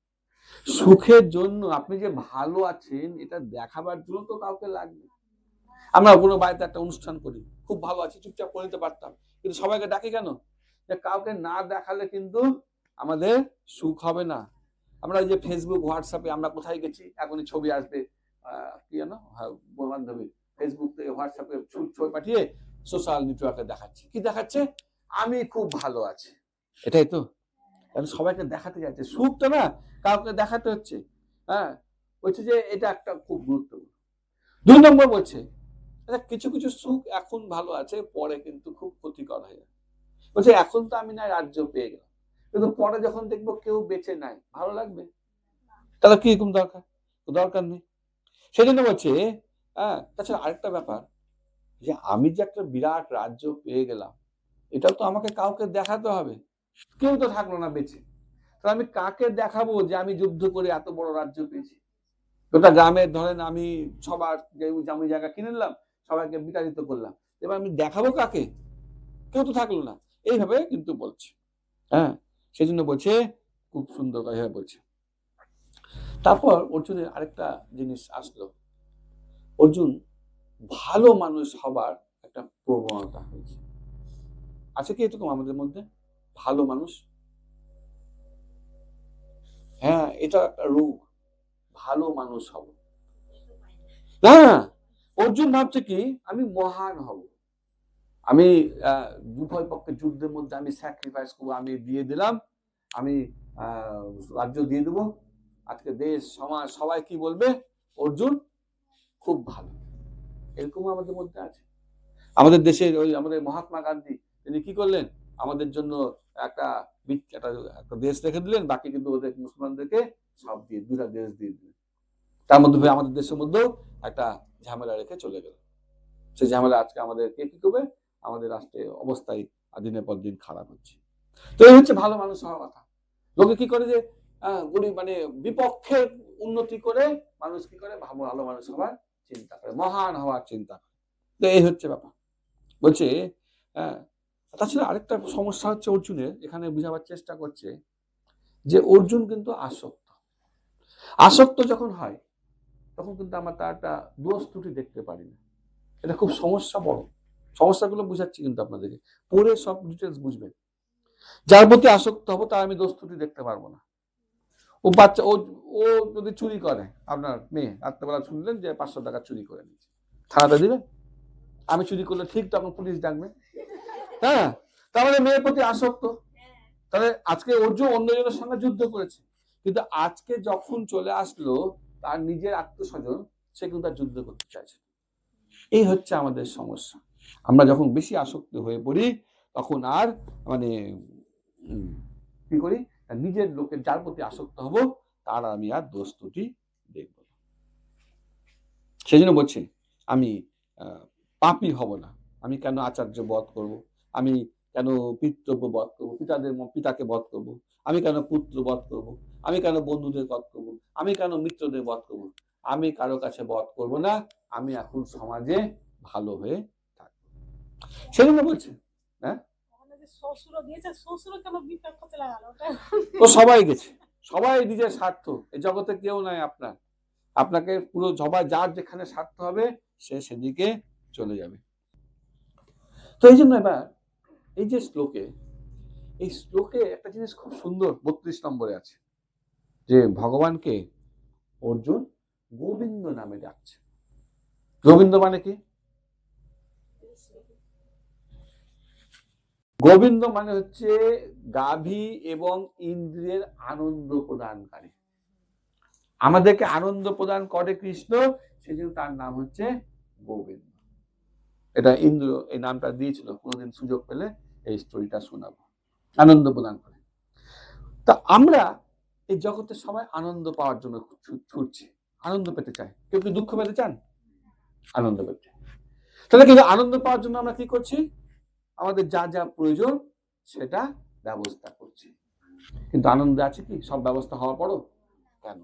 সুখের জন্য আপনি যে ভালো আছেন এটা দেখাবার জন্য তো কাউকে লাগবে। আমরা কোনো বাড়িতে একটা অনুষ্ঠান করি, খুব ভালো আছি, চুপচাপ করে নিতে পারতাম, কিন্তু সবাইকে ডাকি কেন? যে কাউকে না দেখালে কিন্তু আমাদের সুখ হবে না। আমরা ওই যে ফেসবুক হোয়াটসঅ্যাপে আমরা কোথায় গেছি এখনই ছবি আসবে, কি জানো বান্ধবী ফেসবুক থেকে হোয়াটসঅ্যাপে ছবি পাঠিয়ে সোশ্যাল নেটওয়ার্কে দেখাচ্ছে, কি দেখাচ্ছে? আমি খুব ভালো আছি। এটাই তো, সবাইকে দেখাতে যাচ্ছে, সুখটা না কাউকে দেখাতে হচ্ছে। হ্যাঁ, বলছে যে এটা একটা খুব গুরুত্বপূর্ণ। 2 নম্বর বলছে কিছু কিছু সুখ এখন ভালো আছে, পরে কিন্তু খুব ক্ষতিকর হয়ে যায়। বলছে এখন তো আমি না রাজ্য পেয়ে গেলাম, কিন্তু পরে যখন দেখবো কেউ বেঁচে নাই, ভালো লাগবে? তাহলে কি রকম দরকার? দরকার নেই। সেই জন্য বলছে তাছাড়া আরেকটা ব্যাপার, যে আমি যে একটা বিরাট রাজ্য পেয়ে গেলাম, এটা তো আমাকে কাউকে দেখাতে হবে, কেউ তো থাকলো না বেঁচে, তাহলে আমি কাকে দেখাবো যে আমি যুদ্ধ করে এত বড় রাজ্য পেয়েছি? গোটা গ্রামের ধরেন আমি সবার যে জমি জায়গা কিনে নিলাম, সবাইকে বিতাড়িত করলাম, এবার আমি দেখাবো কাকে? কেউ তো থাকলো না। এইভাবে কিন্তু বলছে। হ্যাঁ, সেই জন্য বলছে, খুব সুন্দর কথা বলছে। তারপর অর্জুনের আরেকটা জিনিস আসলো, অর্জুন ভালো মানুষ হবার একটা প্রবণতা হয়েছে। আছে কি এরকম আমাদের মধ্যে ভালো মানুষ? হ্যাঁ, এটা একটা রোগ, ভালো মানুষ হব না। অর্জুন ভাবছে কি আমি মহান হব, আমি উভয় পক্ষের যুদ্ধের মধ্যে আমি স্যাক্রিফাইস করবো, আমি দিয়ে দিলাম, আমি রাজ্য দিয়ে দেবো, আজকে দেশ সমাজ সবাই কি বলবে? অর্জুন খুব ভালো। এরকম আমাদের মধ্যে আছে। আমাদের দেশের ওই আমাদের মহাত্মা গান্ধী তিনি কি করলেন? আমাদের জন্য একটা একটা দেশ রেখে দিলেন, বাকি কিন্তু ওদের মুসলমানদেরকে সব দিয়ে 2টা দেশ দিয়ে দিলেন। তার মধ্যে আমাদের দেশের মধ্যেও একটা ঝামেলা রেখে চলে গেল। সেই ঝামেলা আজকে আমাদের কে কি করবে? আমাদের রাষ্ট্রের অবস্থায় দিনের পর দিন খারাপ হচ্ছে। তো এই হচ্ছে ভালো মানুষ হওয়ার কথা। লোকে কি করে যে মানে বিপক্ষের উন্নতি করে মানুষ কি করে, ভালো মানুষ হওয়ার চিন্তা করে, মহান হওয়ার চিন্তা করে। তো এই হচ্ছে ব্যাপার। বলছে তাছাড়া আরেকটা সমস্যা হচ্ছে অর্জুনের, এখানে বুঝাবার চেষ্টা করছে যে অর্জুন কিন্তু আসক্ত যখন হয় তখন কিন্তু আমরা তার একটা দোষ ত্রুটি দেখতে পারি না। এটা খুব বড় সমস্যাগুলো বুঝাচ্ছি কিন্তু আপনাদেরকে, পড়ে সব ডিটেলস বুঝবেন। যার প্রতি আসক্ত হবো তার আমি দোষ ত্রুটি দেখতে পারবো না। ও বাচ্চা ও যদি চুরি করে, আপনার মেয়ে রাত্রেবেলা শুনলেন যে 500 টাকা চুরি করে নিচ্ছে, থানাতে দিবেন? আমি চুরি করলে ঠিক তখন পুলিশ ডাকবে। হ্যাঁ, তার মানে মেয়ের প্রতি আসক্ত। তাহলে আজকে অর্জুন অন্যজনের সঙ্গে যুদ্ধ করেছে, কিন্তু আজকে যখন চলে আসলো তার নিজের আত্মস্বজন, সে কিন্তু তার যুদ্ধ করতে চাইছে। এই হচ্ছে আমাদের সমস্যা। আমরা যখন বেশি আসক্ত হয়ে পড়ি তখন আর মানে কি করি, নিজের লোকের যার প্রতি আসক্ত হব তার আমি আর দোষ ত্রুটি দেখব। সেই জন্য বলছি আমি পাপী হব না। আমি কেন আচার্য বধ করব, আমি কেন পিতৃব্য বধ করবো, পিতাকে বধ করব, আমি কেন পুত্র বধ করব, আমি কেন বন্ধুদের বধ করব, আমি কেন মিত্রদের বধ করব। আমি কারো কাছে বধ করব না, আমি এখন সমাজে ভালো হয়ে থাকবো। সেই জন্য বলছে তো সবাই গেছে, সবাই নিজের স্বার্থ, এই জগতে কেউ নাই আপনাকে পুরো সবাই যার যেখানে স্বার্থ হবে সে সেদিকে চলে যাবে। তো এই জন্য এবার এই যে এই শ্লোকে একটা জিনিস খুব সুন্দর 32 নম্বরে আছে যে ভগবানকে অর্জুন গোবিন্দ নামে ডাকছে। গোবিন্দ মানে কি? গোবিন্দ মানে হচ্ছে গাভী এবং ইন্দ্রিয়ের আনন্দ প্রদানকারী। আমাদেরকে আনন্দ প্রদান করে কৃষ্ণ, সেই জন্য তার নাম হচ্ছে গোবিন্দ। এটা ইন্দ্র এই নামটা দিয়েছিল, কোনোদিন সুযোগ পেলে এই স্টোরিটা শোনাবো। আনন্দ প্রদান করে। তা আমরা এই জগতে সবাই আনন্দ পাওয়ার জন্য ছুটছি, আনন্দ পেতে চাই। কেউ কি দুঃখ পেতে চান? আনন্দ পেতে। তাহলে কিন্তু আনন্দ পাওয়ার জন্য আমরা কি করছি? আমাদের যা যা প্রয়োজন সেটা ব্যবস্থা করছি, কিন্তু আনন্দ আছে কি সব ব্যবস্থা হওয়ার পরও? কেন?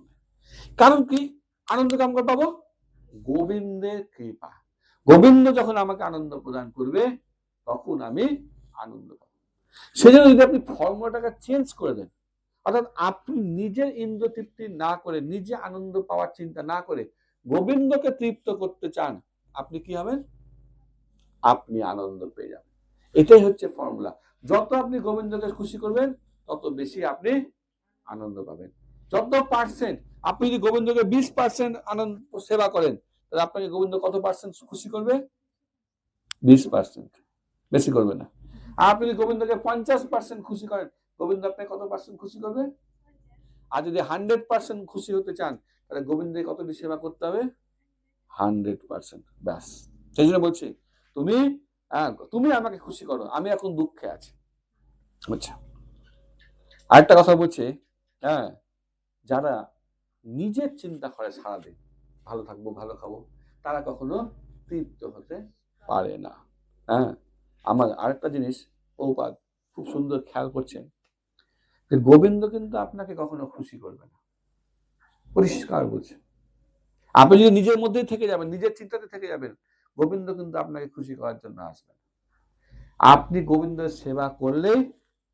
কারণ কি আনন্দ কাম করে পাবো? গোবিন্দের কৃপা। গোবিন্দ যখন আমাকে আনন্দ প্রদান করবে তখন আমি আনন্দ পাবো। সেজন্য যদি আপনি ফর্মুলাটাকে চেঞ্জ করে দেন, অর্থাৎ আপনি নিজের ইন্দ্র তৃপ্তি না করে, নিজে আনন্দ পাওয়ার চিন্তা না করে গোবিন্দকে তৃপ্ত করতে চান, আপনি কি হবেন? আপনি আনন্দ পেয়ে যাবেন। এটাই হচ্ছে ফর্মুলা। যত আপনি গোবিন্দকে খুশি করবেন তত বেশি আপনি আনন্দ পাবেন। যত পার্সেন্ট আপনি যদি গোবিন্দকে 20% আনন্দ সেবা করেন, তাহলে আপনাকে গোবিন্দ কত পার্সেন্ট খুশি করবে? 20%, বেশি করবে না। আপনি যদি গোবিন্দকে 50% খুশি করেন, গোবিন্দ আপনাকে কত পার্সেন্ট খুশি করবে? আর যদি 100% খুশি হতে চান, তাহলে গোবিন্দের কতটি সেবা করতে হবে? 100%। ব্যাস। সেই জন্য বলছি তুমি আমাকে খুশি করো, আমি এখন দুঃখে আছি। আচ্ছা, আরেকটা কথা বলছি, যারা নিজের চিন্তা করে সারাদিন ভালো থাকবো ভালো খাবো, তারা কখনো তৃপ্ত হতে পারে না। আমার আরেকটা জিনিস প্রভুপাদ খুব সুন্দর খেয়াল করছেন যে গোবিন্দ কিন্তু আপনাকে কখনো খুশি করবে না। পরিষ্কার বলছে, আপনি যদি নিজের মধ্যেই থেকে যাবেন, নিজের চিন্তাতে থেকে যাবেন, গোবিন্দ কিন্তু আপনাকে খুশি করার জন্য আসবেন। আপনি গোবিন্দের সেবা করলে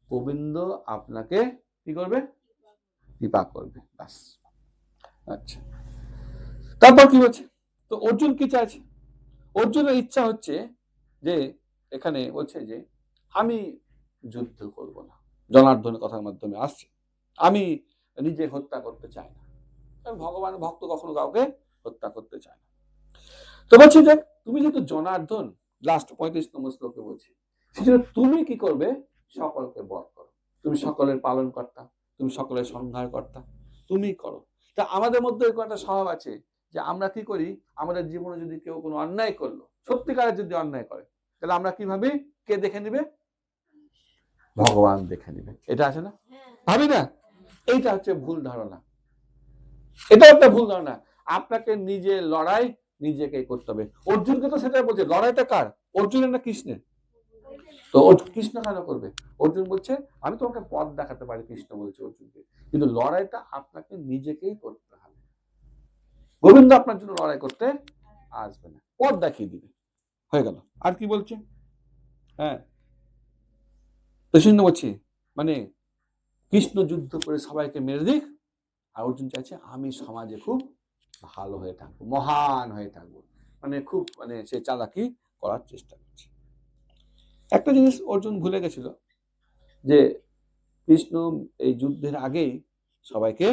গোবিন্দ আপনাকে কি করবে? কৃপা করবে। ব্যাস। আচ্ছা, তারপর কি হচ্ছে? তো অর্জুন কি চাইছে? অর্জুনের ইচ্ছা হচ্ছে যে এখানে বলছে যে আমি যুদ্ধ করব না, জনার্দনের কথার মাধ্যমে আসছে, আমি নিজে হত্যা করতে চাই না। ভগবানের ভক্ত কখনো কাউকে হত্যা করতে চায় না। তো বলছি যে তুমি যেহেতু জনার্দন, লাস্ট 35 নম্বর শ্লোকে বলছি, সেজন্য তুমি কি করবে? সকলকে বধ করো। তুমি সকলের পালন কর্তা, তুমি সকলের সংহার কর্তা, তুমি করো। তা আমাদের মধ্যে এরকম একটা স্বভাব আছে যে আমরা কি করি, আমাদের জীবনে যদি কেউ কোনো অন্যায় করলো, সত্যিকারের যদি অন্যায় করে, তাহলে আমরা কি ভাবি? কে দেখে নিবে? ভগবান দেখে নিবে। এটা আছে না? ভাবি না? এইটা হচ্ছে ভুল ধারণা। এটা একটা ভুল ধারণা। আপনাকে নিজের লড়াই নিজেকে করতে হবে। অর্জুনকে তো সেটা বলছে, লড়াইটা কার? অর্জুনের না কৃষ্ণের? তো তো কৃষ্ণ কেন করবে? অর্জুন বলছে আমি তোমাকে পথ দেখাতে পারি, কৃষ্ণ বলছে অর্জুনকে, কিন্তু লড়াইটা আপনাকে নিজেকেই করতে হবে। গোবিন্দ আপনার জন্য লড়াই করতে আসবে না, পথ দেখিয়ে দিবে, হয়ে গেল। আর কি বলছে? হ্যাঁ, কৃষ্ণ বলছে মানে কৃষ্ণ যুদ্ধ করে সবাইকে মেরে দিক, আর অর্জুন চাইছে আমি সমাজে খুব ভালো হয়ে থাকবো, মহান হয়ে থাকবো, মানে খুব মানে সে চালাকি করার চেষ্টা করছে। একটা জিনিস অর্জুন ভুলে গেছিল, যে কৃষ্ণ এই যুদ্ধের আগেই সবাইকে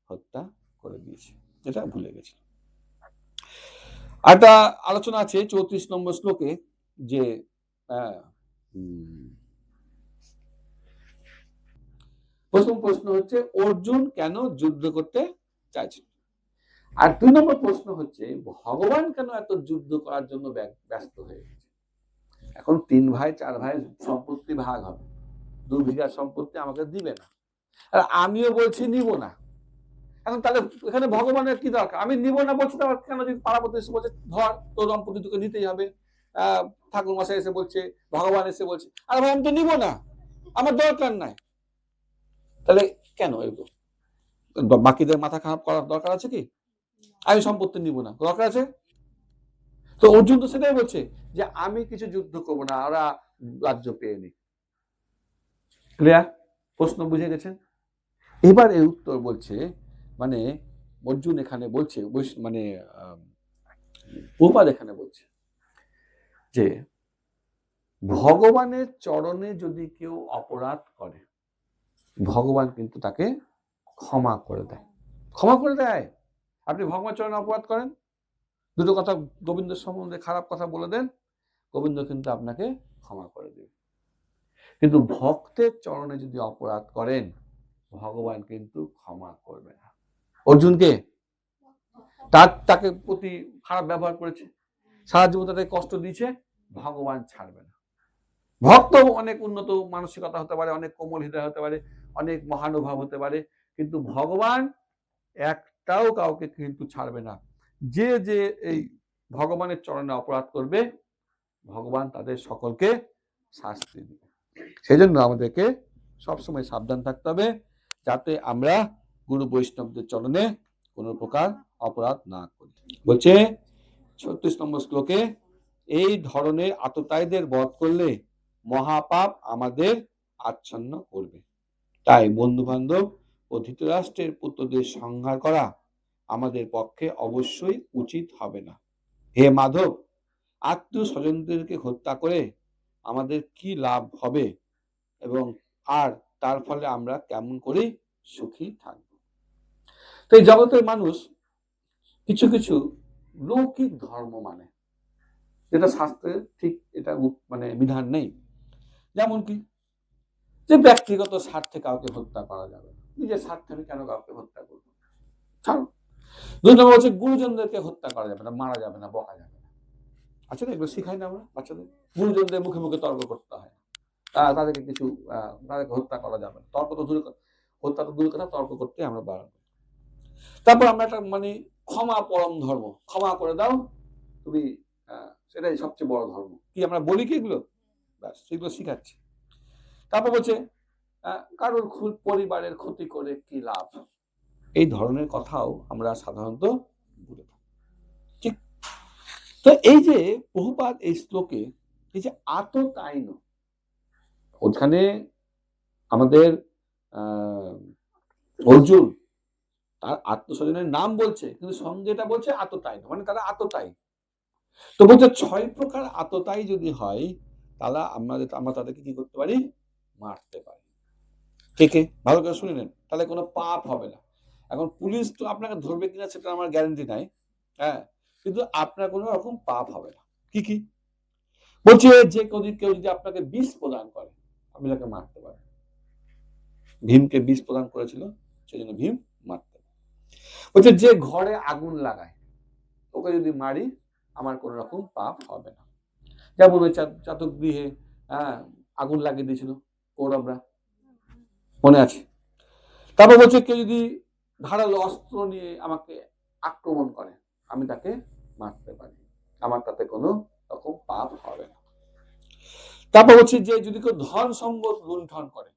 হত্যা করে দিয়েছে, এটা ভুলে গেছিল। একটা আলোচনা আছে 34 নম্বর শ্লোকে, যে প্রথম প্রশ্ন হচ্ছে অর্জুন কেন যুদ্ধ করতে চাইছে, আর 2 নম্বর প্রশ্ন হচ্ছে ভগবান কেন এত যুদ্ধ করার জন্য ব্যস্ত হয়ে গেছে। এখন 3 ভাই 4 ভাই সম্পত্তি ভাগ হবে, 2 বিঘা সম্পত্তি আমাকে দিবে না, আর আমিও বলছি নিব না। এখন তাহলে এখানে ভগবানের কি দরকার? আমি নিব না বলছি, কেন যদি পাড়াপতি এসে বলছে ধর তোর সম্পত্তি তোকে নিতেই হবে, ঠাকুর মশাই এসে বলছে, ভগবান এসে বলছে, আরে ভাই আমি তো নিব না, আমার দরকার নাই, তাহলে কেন এগুলো? বাকিদের মাথা খারাপ করার দরকার আছে কি? আমি সম্পত্তি নিব না, দরকার আছে? তো অর্জুন তো সেটাই বলছে যে আমি কিছু যুদ্ধ করবো না, ওরা রাজ্য পেয়ে নি। ক্লিয়ার? প্রশ্ন বুঝে গেছেন? এবার এই উত্তর বলছে, মানে অর্জুন এখানে বলছে, মানে প্রভুপাদ এখানে বলছে যে ভগবানের চরণে যদি কেউ অপরাধ করে, ভগবান কিন্তু তাকে ক্ষমা করে দেয়। ক্ষমা করে দেয়। আপনি ভগবান চরণে অপরাধ করেন, দুটো কথা গোবিন্দ সম্বন্ধে খারাপ কথা বলে দেন, গোবিন্দ কিন্তু আপনাকে ক্ষমা করে দেবে। কিন্তু ভক্তের চরণে যদি অপরাধ করেন, ভগবান কিন্তু ক্ষমা করবে না। অর্জুনকে তাকে প্রতি খারাপ ব্যবহার করেছে, সারা জীবন তাকে কষ্ট দিয়েছে, ভগবান ছাড়বে না। ভক্ত অনেক উন্নত মানসিকতা হতে পারে, অনেক কোমল হৃদয় হতে পারে, অনেক মহানুভব হতে পারে, কিন্তু ভগবান একটাও কাউকে কিন্তু ছাড়বে না। যে যে এই ভগবানের চরণে অপরাধ করবে, ভগবান তাদের সকলকে শাস্তি দিবে। সেই জন্য আমাদেরকে সবসময় সাবধান থাকতে হবে, যাতে আমরা গুরু বৈষ্ণবদের চরণে কোনো প্রকার অপরাধ না করি। বলছে 36 নম্বর শ্লোকে, এই ধরনের আততায়ীদের বধ করলে মহাপাপ আমাদের আচ্ছন্ন করবে, তাই বন্ধু বান্ধব ও ধৃতরাষ্ট্রের পুত্রদের সংহার করা আমাদের পক্ষে অবশ্যই উচিত হবে না। হে মাধব, আত্মীয় স্বজনদেরকে হত্যা করে আমাদের কি লাভ হবে, এবং আর তার ফলে আমরা কেমন করে সুখী থাকব? তো এই জগতের মানুষ কিছু কিছু লৌকিক ধর্ম মানে, যেটা শাস্ত্রে ঠিক এটা মানে বিধান নেই। যেমন কি, যে ব্যক্তিগত স্বার্থে কাউকে হত্যা করা যাবে, নিজের স্বার্থে আমি কেন কাউকে হত্যা করবো, ছাড়ো। 2 নম্বর হচ্ছে গুরুজনদেরকে হত্যা করা যাবে না, মারা যাবে না, বকা যাবে না। আচ্ছা, এগুলো শিখাই না আমরা বাচ্চাদের? গুরুজনদের মুখে মুখে তর্ক করতে হয়, তাদেরকে কিছু তাদেরকে হত্যা করা যাবে না। তর্ক তো দূরে, হত্যা তো দূরে কথা, তর্ক করতে আমরা বারণ। তারপর আমরা একটা মানে ক্ষমা পরম ধর্ম, ক্ষমা করে দাও তুমি, সেটাই সবচেয়ে বড় ধর্ম। কি আমরা বলি কি এগুলো? ব্যাস, সেগুলো শিখাচ্ছি। তারপর বলছে কারোর পরিবারের ক্ষতি করে কি লাভ, এই ধরনের কথাও আমরা সাধারণত বলে থাকি। ঠিক? তো এই যে প্রভুপাদ এই শ্লোকে এই যে আততায়ন, ওখানে আমাদের অর্জুন তার আত্মস্বজনের নাম বলছে, কিন্তু সঙ্গে এটা বলছে আততায়ন, মানে তারা আততায়ী। তো বলছে 6 প্রকার আততায়ী যদি হয়, তাহলে আমরা তাদেরকে কি করতে পারি? মারতে পারি। কে ভালো করে শুনে নেন, তাহলে কোনো পাপ হবে না। এখন পুলিশ তো আপনাকে ধরবে কিনা সেটা আমার গ্যারান্টি নাই, হ্যাঁ, কিন্তু আপনার কোনো রকম পাপ হবে না। কি বলছে, যে কেউ যদি আপনাকে বিষ প্রদান করে, আপনি তাকে মারতে পারেন। ভীমকে বিষ প্রদান করেছিল, সেই জন্য ভীম মারতে পারে। বলছে যে ঘরে আগুন লাগায়, ওকে যদি মারি, আমার কোন রকম পাপ হবে না। যেমন ওই চাতক গৃহে আগুন লাগিয়ে দিয়েছিল কৌরবরা, মনে আছে? তারপর বলছে কেউ যদি ধারালো অস্ত্র নিয়ে আমাকে আক্রমণ করে, আমি তাকে মারতে পারি, আমার তাতে কোনো রকম পাপ হবে না। তারপর হচ্ছে যে যদি কেউ ধন সম্পদ লুণ্ঠন করে,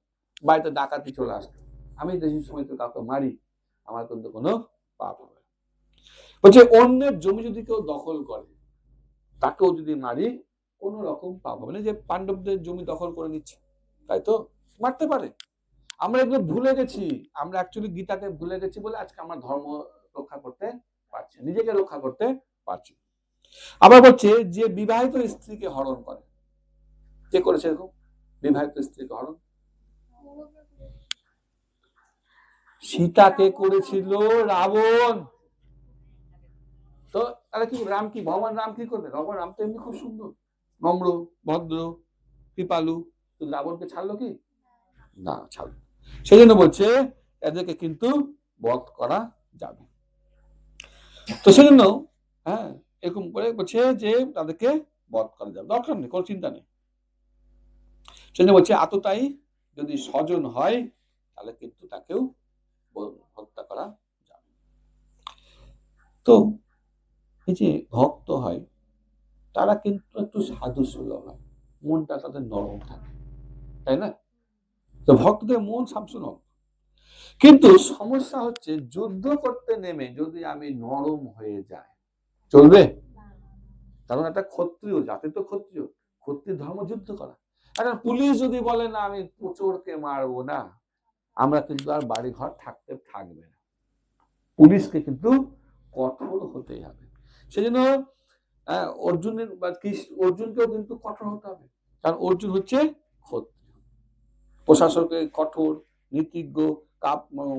বাড়িতে ডাকাতি চলে আসবে, আমি দেশের সময় তো কাউকে মারি, আমার কিন্তু কোনো পাপ হবে না। বলছে অন্যের জমি যদি কেউ দখল করে, তাকেও যদি মারি, কোন রকম পাপ হবে না। যে পাণ্ডবদের জমি দখল করে নিচ্ছে, তাই তো মারতে পারে। আমরা এগুলো ভুলে গেছি, আমরা অ্যাকচুয়ালি গীতাকে ভুলে গেছি বলে আজকে আমরা ধর্ম রক্ষা করতে পারছি, নিজেকে রক্ষা করতে পারছি। আবার বলছে যে বিবাহিত স্ত্রীকে হরণ করে, কে করেছে এরকম বিবাহিত স্ত্রীকে হরণ? সীতাকে করেছিল রাবণ। তো তাহলে কি রাম, কি ভগবান রাম কি করবে? ভগবান রাম তো এমনি খুব সুন্দর, নম্র, ভদ্র, কৃপালু, রাবণকে ছাড়লো কি? না, ছাড়লো। সেই জন্য বলছে এদেরকে কিন্তু বধ করা যাবে। তো সেজন্য হ্যাঁ এরকম করে বলছে যে তাদেরকে বধ করা যাবে, দরকার নেই, কোনো চিন্তা নেই। সেজন্য বলছে আততায়ী যদি স্বজন হয় তাহলে কিন্তু তাকেও হত্যা করা যাবে। তো এই যে ভক্ত হয় তারা কিন্তু একটু সাধু সুলভ হয়, মনটা তাদের নরম থাকে, তাই না? তো ভক্তদের মন সবসময়, কিন্তু সমস্যা হচ্ছে যুদ্ধ করতে নেমে যদি আমি নরম হয়ে যাই, চলবে? কারণ একটা ক্ষত্রিয় জাতি তো ক্ষত্রিয়, ক্ষত্রিয় ধর্ম যুদ্ধ করা। এখন পুলিশ যদি বলে না আমি চোরকে মারবো না, আমরা কিন্তু আর বাড়ি ঘর থাকবে না, পুলিশকে কিন্তু কঠোর হতেই হবে। সেজন্য অর্জুনের বা অর্জুনকেও কিন্তু কঠোর হতে হবে, কারণ অর্জুন হচ্ছে ক্ষত্রিয়, প্রশাসকের কঠোর, নীতিজ্ঞ,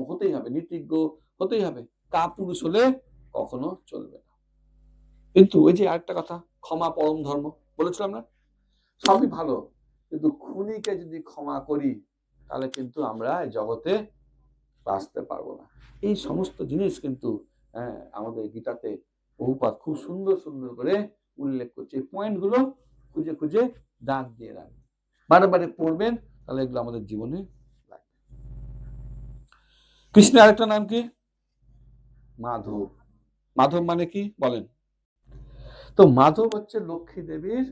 হতেই হবে, নীতিজ্ঞ হতেই হবে, কাপুরুষ হলে কখনো চলবে না। কিন্তু ওই যে আরেকটা কথা, ক্ষমা পরম ধর্ম বলেছিলাম না, সবই ভালো, কিন্তু খুনিকে যদি ক্ষমা করি তাহলে কিন্তু আমরা জগতে বাঁচতে পারবো না। এই সমস্ত জিনিস কিন্তু আমাদের গীতাতে বহুপাত খুব সুন্দর সুন্দর করে উল্লেখ করছে। এই পয়েন্টগুলো খুঁজে খুঁজে দাগ দিয়ে রাখবেন, বারে বারে পড়বেন, তাহলে এগুলো আমাদের জীবনে লাগবে। কৃষ্ণের আরেকটা নাম কি? মাধব। মাধব মানে কি বলেন? তো মাধব হচ্ছে লক্ষ্মী দেবীর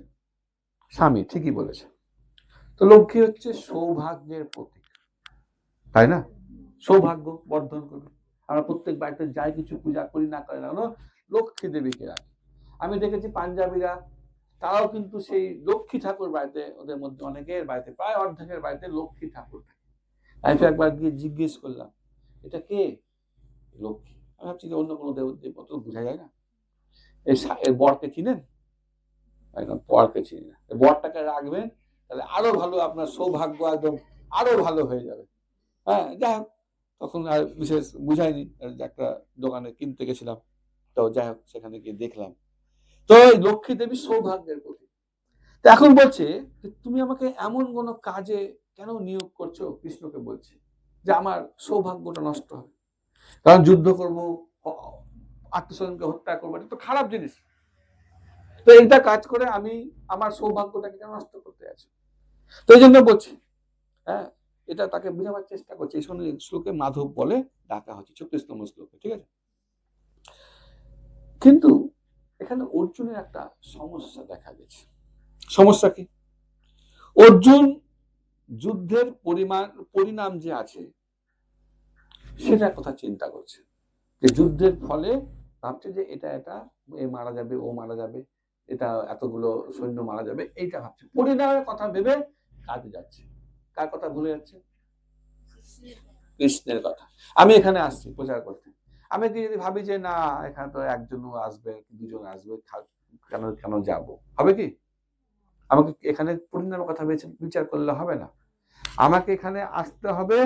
স্বামী, ঠিকই বলেছে। তো লক্ষ্মী হচ্ছে সৌভাগ্যের প্রতীক, তাই না? সৌভাগ্য বর্ধন করবে। আমরা প্রত্যেক বাড়িতে যাই কিছু পূজা করি না করে না, লক্ষ্মী দেবীকে রাখি। আমি দেখেছি পাঞ্জাবিরা, তারাও কিন্তু সেই লক্ষ্মী ঠাকুর বাড়িতে, ওদের মধ্যে অনেকের বাড়িতে, প্রায় অর্ধেকের বাড়িতে লক্ষ্মী ঠাকুর থাকে। আমি একবার গিয়ে জিজ্ঞেস করলাম এটা কে? লক্ষ্মী। আমি ভাবছি যে অন্য কোনো দেবতা বোঝা যায় না। এই বরকে চিনেন? একদম বরকে চিনি না, বরটাকে রাখবেন, তাহলে আরো ভালো, আপনার সৌভাগ্য একদম আরো ভালো হয়ে যাবে। হ্যাঁ, যাই হোক, তখন আর বিশেষ বুঝাইনি, একটা দোকানে কিনতে গেছিলাম, তো যাই হোক সেখানে গিয়ে দেখলাম। তো লক্ষ্মী দেবী সৌভাগ্যের প্রতীক। তো এখন বলছে তুমি আমাকে এমন কোন কাজে কেন নিয়োগ করছো, কৃষ্ণকে বলছে যে আমার সৌভাগ্যটা নষ্ট হবে, কারণ যুদ্ধ করব, আত্মীয়স্বজনকে হত্যা করবো, এটা তো খারাপ জিনিস। তো এইটা কাজ করে আমি আমার সৌভাগ্যটাকে কেন নষ্ট করতে আছি? তো এই জন্য বলছি, হ্যাঁ, এটা তাকে বোঝাবার চেষ্টা করছে। এই শ্লোকে মাধব বলে ডাকা হচ্ছে, 36 নম্বর শ্লোকে, ঠিক আছে? কিন্তু এখানে অর্জুনের একটা সমস্যা দেখা গেছে। সমস্যা কি? অর্জুন যুদ্ধের পরিণাম যে আছে সেটার কথা চিন্তা করছে, যে যুদ্ধের ফলে ভাবছে যে এটা এ মারা যাবে, ও মারা যাবে, এটা এতগুলো সৈন্য মারা যাবে, এইটা ভাবছে, পরিণামের কথা ভেবে কাজে যাচ্ছে। কার কথা ভুলে যাচ্ছে? কৃষ্ণের কথা। আমি এখানে আসছি প্রচার করতে, আমি যদি ভাবি যে না এখানে তো একজনও আসবে, দুজন আসবে, কেন কেন যাব, হবে কি? আমাকে এখানে পরিণামের কথা বিচার করলে হবে না, আমাকে এখানে আসতে হবে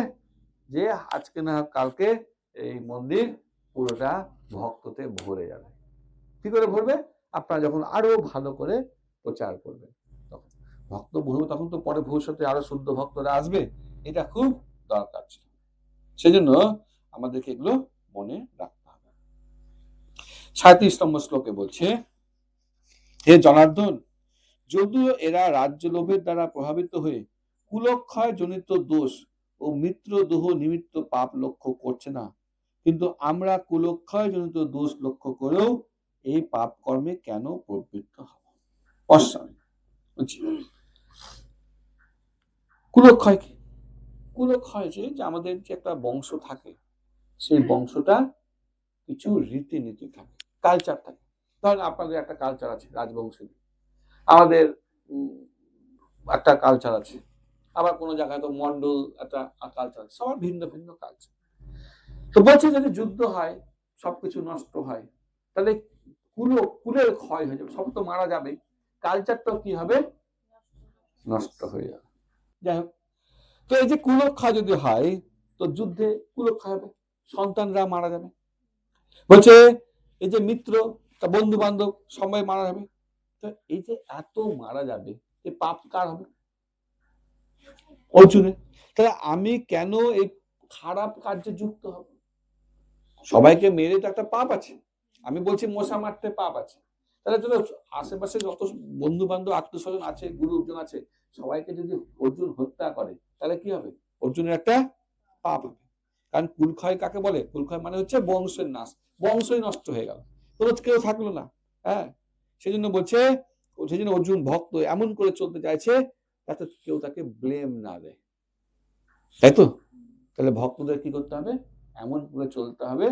যে আজকে না কালকে এই মন্দির পুরোটা ভক্ততে ভরে যাবে। কি করে ভরবে? আপনারা যখন আরো ভালো করে প্রচার করবেন, তখন ভক্ত ভরবে, তখন তো পরে ভবিষ্যতে আরো শুদ্ধ ভক্তরা আসবে, এটা খুব দরকার ছিল। সেজন্য আমাদেরকে এগুলো মনে রাখতে হবে। 37 নম্বর শ্লোকে বলছে, হে জনার্দন, যদিও এরা রাজ্য লোভের দ্বারা প্রভাবিত হয়ে কুলক্ষয় জনিত দোষ ও মিত্র দোহ নিমিত্ত পাপ লক্ষ্য করছে না, কিন্তু আমরা কুলক্ষয় জনিত দোষ লক্ষ্য করেও এই পাপ কর্মে কেন প্রবৃত্ত হব? কুলক্ষয় কি? কুলক্ষয় যে আমাদের যে একটা বংশ থাকে, সেই বংশটা কিছু রীতিনীতি থাকে, কালচার থাকে। ধরেন আপনাদের একটা কালচার আছে রাজবংশের, আমাদের একটা কালচার আছে, আবার কোনো জায়গায় তো মন্ডল একটা কালচার আছে, সবার ভিন্ন ভিন্ন কালচার। তো বলছে যদি যুদ্ধ হয়, সবকিছু নষ্ট হয়, তাহলে কুলের ক্ষয় হয়ে যাবে, সব তো মারা যাবে, কালচারটাও কি হবে? নষ্ট হয়ে যাবে। যাই হোক, তো এই যে কুলক্ষয় যদি হয়, তো যুদ্ধে কুলক্ষয় হবে, সন্তানরা মারা যাবে। বলছে এই যে মিত্র, তা বন্ধু বান্ধব সবাই মারা যাবে। তো এই যে এত মারা যাবে, এই পাপ কার হবে? অর্জুনের। তাহলে আমি কেন এই খারাপ কার্যে যুক্ত হব? সবাইকে মেরে তো একটা পাপ আছে, আমি বলছি মশা মারতে পাপ আছে, তাহলে যদি আশেপাশে যত বন্ধু বান্ধব আত্মীয় স্বজন আছে, গুরুজন আছে, সবাইকে যদি অর্জুন হত্যা করে, তাহলে কি হবে? অর্জুনের একটা পাপ হবে। কারণ কুলক্ষয় কাকে বলে? কুলক্ষয় মানে হচ্ছে বংশের নাশ, বংশই নষ্ট হয়ে গেল, কোনো কেউ থাকলো না। হ্যাঁ, সেই জন্য বলছে, সেই জন্য অর্জুন ভক্ত এমন করে চলতে চাইছে যাতে কেউ তাকে ব্লেম না দেয়, তাই তো? তাহলে ভক্তদের কি করতে হবে? এমন করে চলতে হবে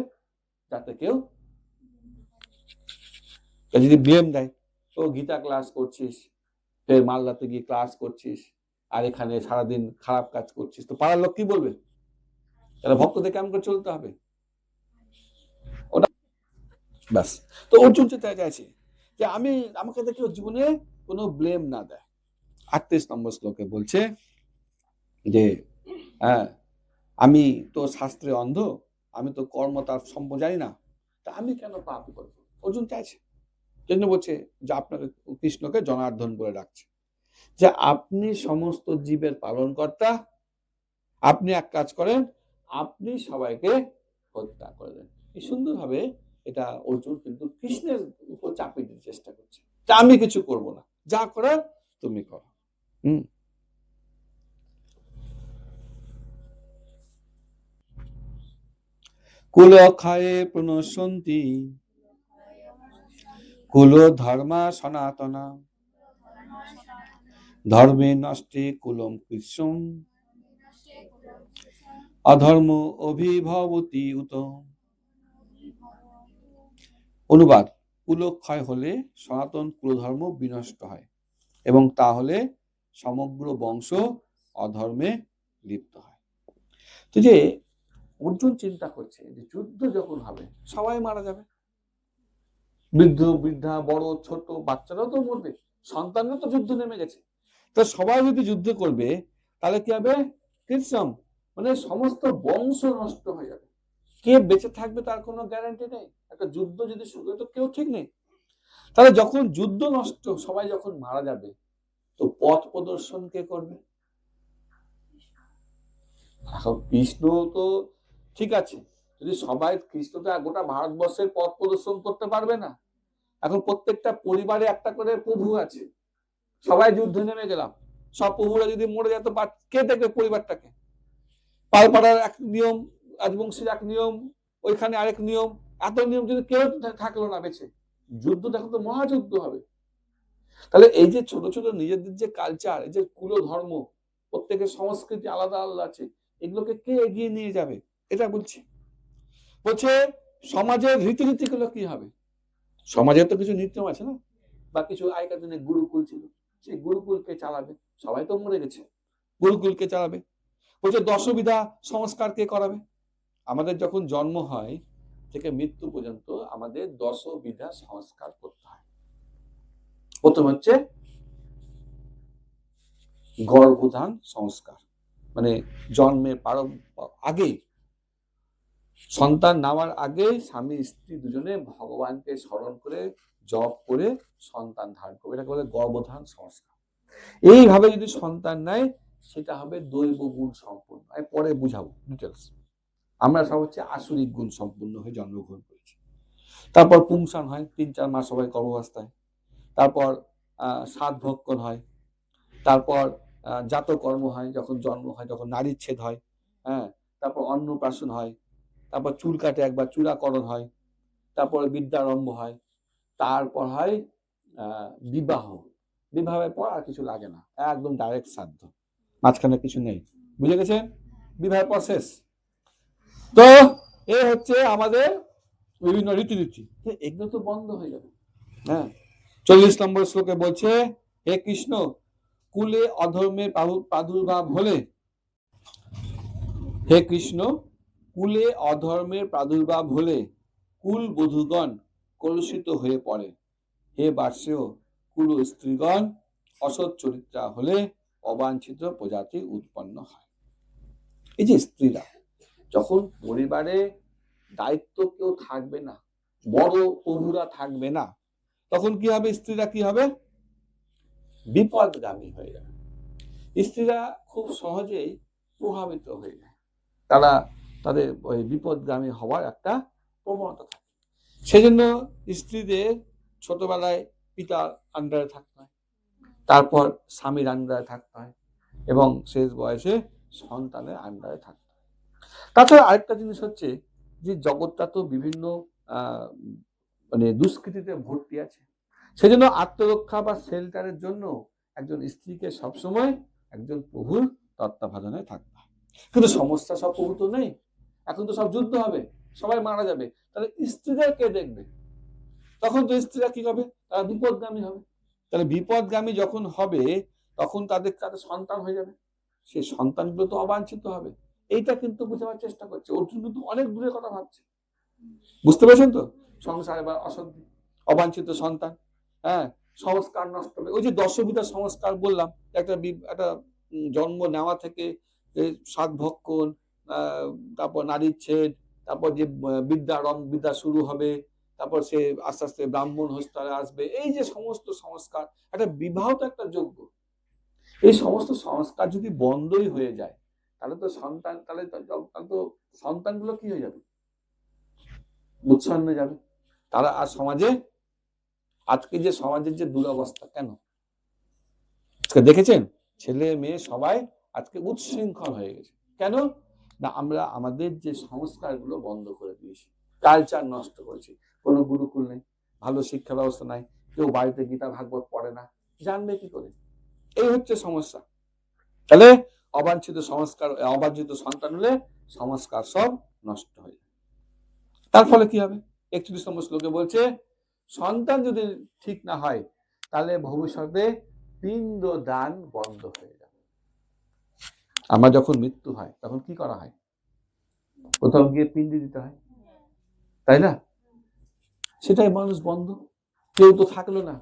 যাতে কেউ যদি ব্লেম দেয়, তো গীতা ক্লাস করছিস, ফের মালদাতে গিয়ে ক্লাস করছিস, আর এখানে সারাদিন খারাপ কাজ করছিস, তো পাড়ার লোক কি বলবে? তাহলে ভক্তদের কেমন করে চলতে হবে? ওটা ব্যাস। তো অর্জুন চাইছে যে আমাকে দেখে জীবনে কোনো ব্লেম না দেয়। 38 নম্বর শ্লোকে বলছে যে হ্যাঁ, আমি তো শাস্ত্রে অন্ধ, আমি তো কর্ম তার সম্ভব জানি না, তা আমি কেন পাপ করবো? অর্জুন চাইছে, জন্য বলছে যে আপনাকে কৃষ্ণকে জনার্দন বলে ডাকছে, যে আপনি সমস্ত জীবের পালন কর্তা, আপনি এক কাজ করেন, আপনি সবাইকে হত্যা করে দেন। কি সুন্দর ভাবে এটা অর্জুন কিন্তু কৃষ্ণের উপর চাপিয়ে দিতে চেষ্টা করছে, যে আমি কিছু করব না, যা করার তুমি করো। কুলক্ষয়ে প্রণশন্তি কুল ধর্মা সনাতনা ধর্মে নষ্টে কুলম কৃষ্ণ অধর্ম অভিভবতি উত। অনুবাদ: কুলক্ষয় হলে সনাতন কুলধর্ম বিনষ্ট হয় এবং তাহলে সমগ্র বংশ অধর্মে লিপ্ত হয়। তো যে অর্জুন চিন্তা করছে যে যুদ্ধ যখন হবে সবাই মারা যাবে, বৃদ্ধ বৃদ্ধা, বড় ছোট বাচ্চারাও তো মরবে, সন্তানরা তো যুদ্ধ নেমে গেছে, তো সবাই যদি যুদ্ধ করবে তাহলে কি হবে? কৃষ্ণ মানে সমস্ত বংশ নষ্ট হয়ে যাবে, কে বেঁচে থাকবে তার কোনো গ্যারান্টি নেই। একটা যুদ্ধ যদি শুরু হয় তো কেউ ঠিক নেই। তাহলে যখন যুদ্ধ নষ্ট, সবাই যখন মারা যাবে, তো পথ প্রদর্শন কে করবে? এখন কৃষ্ণ তো ঠিক আছে, যদি সবাই, কৃষ্ণ তো গোটা ভারতবর্ষের পথ প্রদর্শন করতে পারবে না। এখন প্রত্যেকটা পরিবারে একটা করে প্রভু আছে, সবাই যুদ্ধে নেমে গেলাম, সব প্রভুরা যদি মরে যেত, কে দেখবে পরিবারটাকে? পালপাড়ার এক নিয়ম, রাজবংশীর এক নিয়ম, ওইখানে আরেক নিয়ম, এত নিয়ম যদি কেউ থাকলো না বেঁচে, যুদ্ধ দেখো তো মহাযুদ্ধ হবে। তাহলে এই যে ছোট ছোট নিজেদের যে কালচার, এই যে কুল ধর্ম, প্রত্যেকের সংস্কৃতি আলাদা আলাদা আছে, এগুলোকে কে এগিয়ে নিয়ে যাবে? এটা বলছে সমাজের রীতিনীতি গুলো কি হবে? সমাজের তো কিছু নিয়ম আছে না, বা কিছু আগেকার দিনে গুরুকুল ছিল, সেই গুরুকুলকে চালাবে, সবাই তো মরে গেছে, গুরুকুলকে চালাবে। বলছে দশবিধা সংস্কার কে করাবে? আমাদের যখন জন্ম হয় থেকে মৃত্যু পর্যন্ত আমাদের 10 বিধা সংস্কার করতে হয়। প্রথম হচ্ছে গর্ভধান সংস্কার, মানে জন্মের আগে, সন্তান নেওয়ার আগে স্বামী স্ত্রী দুজনে ভগবানকে স্মরণ করে জপ করে সন্তান ধারণ করবে, এটাকে বলে গর্ভধান সংস্কার। এইভাবে যদি সন্তান নেয় সেটা হবে দৈব গুণ সম্পূর্ণ। আমি পরে বুঝাবো ডিটেলস। আমরা সব হচ্ছে আসরিক গুণ সম্পূর্ণ হয়ে জন্মগ্রহণ করেছি। তারপর পুংসান হয়, 3-4 মাস সবাই গর্ভাবস্থায়। তারপর সাতভক্ষণ হয়, তারপর জাতকর্ম হয়, যখন জন্ম হয়, যখন নারীর ছেদ হয়, হ্যাঁ, তারপর অন্নপ্রাশন হয়, তারপর চুল কাটে একবার, চূড়াকরণ হয়, তারপরে বিদ্যারম্ভ হয়, তারপর হয় বিবাহ। বিবাহের পর আর কিছু লাগে না, একদম ডাইরেক্ট শ্রাদ্ধ, মাঝখানে কিছু নেই। বুঝে গেছেন বিবাহের প্রসেস? তো এ হচ্ছে আমাদের বিভিন্ন রীতিনীতি, এগুলো তো বন্ধ হয়ে যাবে। হ্যাঁ, 40 নম্বর শ্লোকে বলছে, হে কৃষ্ণ, কুলে অধর্মের প্রাদুর্ভাব হলে, হে কৃষ্ণ, কুলে অধর্মের প্রাদুর্ভাব হলে কুল বধূগণ কলুষিত হয়ে পড়ে। হে বার্ষ্যেয়, কুল স্ত্রীগণ অসৎ চরিত্রা হলে অবাঞ্ছিত প্রজাতি উৎপন্ন হয়। এই যে স্ত্রীরা যখন পরিবারে দায়িত্ব কেউ থাকবে না, বড় প্রভুরা থাকবে না, তখন কি হবে? স্ত্রীরা কি হবে? বিপদগামী হয়ে যাবে। স্ত্রীরা খুব সহজেই প্রভাবিত হয়ে যায়, তারা তাদের ওই বিপদগামী হওয়ার একটা প্রবণতা থাকে। সেজন্য স্ত্রীদের ছোটবেলায় পিতার আন্ডারে থাকতে হয়, তারপর স্বামীর আন্ডারে থাকতে হয়, এবং শেষ বয়সে সন্তানের আন্ডারে থাকতে হয়। তাছাড়া আরেকটা জিনিস হচ্ছে যে জগৎটা তো বিভিন্ন মানে দুষ্কৃতিতে ভর্তি আছে। সেজন্য আত্মরক্ষা বা শেল্টারের জন্য একজন স্ত্রীকে সবসময় একজন প্রভুর তত্ত্বাবধানে থাকতে হয়। কিন্তু সমস্যা সব প্রভু তো নেই, এখন তো সব যুদ্ধ হবে, সবাই মারা যাবে, তাহলে স্ত্রীদের কে দেখবে? তখন তো স্ত্রীরা কি হবে? তারা বিপদগামী হবে। তাহলে বিপদগামী যখন হবে তখন তাদের কাছে সন্তান হয়ে যাবে, সেই সন্তানগুলো তো অবাঞ্ছিত হবে। এইটা কিন্তু বোঝাবার চেষ্টা করছে, অর্জুন কিন্তু অনেক দূরের কথা ভাবছে। বুঝতে পেরেছেন তো? সংসারে বা অসদ্ধি, অবাঞ্ছিত সন্তান, হ্যাঁ, সংস্কার নষ্ট হবে। ওই যে দশবিধা সংস্কার বললাম, একটা জন্ম নেওয়া থেকে সাত ভক্ষণ, তারপর নারীর ছেদ, তারপর যে বিদ্যা শুরু হবে, তারপর সে আস্তে আস্তে ব্রাহ্মণ হস্তারে আসবে, এই যে সমস্ত সংস্কার, একটা বিবাহ তো একটা যোগ্য। এই সমস্ত সংস্কার যদি বন্ধই হয়ে যায় তাহলে তো সন্তানগুলো কি হয়ে যাবে? উচ্ছন্ন যাবে। তারা আর সমাজে, আজকে যে সমাজের যে দুরবস্থা, কেন আজকে দেখেছেন ছেলে মেয়ে সবাই আজকে উচ্ছৃঙ্খল হয়ে গেছে। কেন না? আমরা আমাদের যে সংস্কারগুলো বন্ধ করে দিয়েছি, কালচার নষ্ট করেছি। কোনো গুরুকুল নেই, ভালো শিক্ষা ব্যবস্থা নাই, কেউ বাড়িতে গীতা ভাগবত পড়ে না, জানবে কি করে? এই হচ্ছে সমস্যা। তাহলে অবাঞ্ছিত সংস্কার, অবাঞ্ছিত সন্তান হলে সংস্কার সব নষ্ট হয়ে যায়। তার ফলে কি হবে? 31 নম্বর শ্লোকে বলছে, সন্তান যদি ঠিক না হয় তাহলে ভবিষ্যতে পিণ্ড দান বন্ধ হয়ে যাবে। আমার যখন মৃত্যু হয় তখন কি করা হয়? কোথাও গিয়ে পিণ্ডি দিতে হয়, তাই না? সেটাই মানুষ বন্ধ। কেউ তো থাকলো না,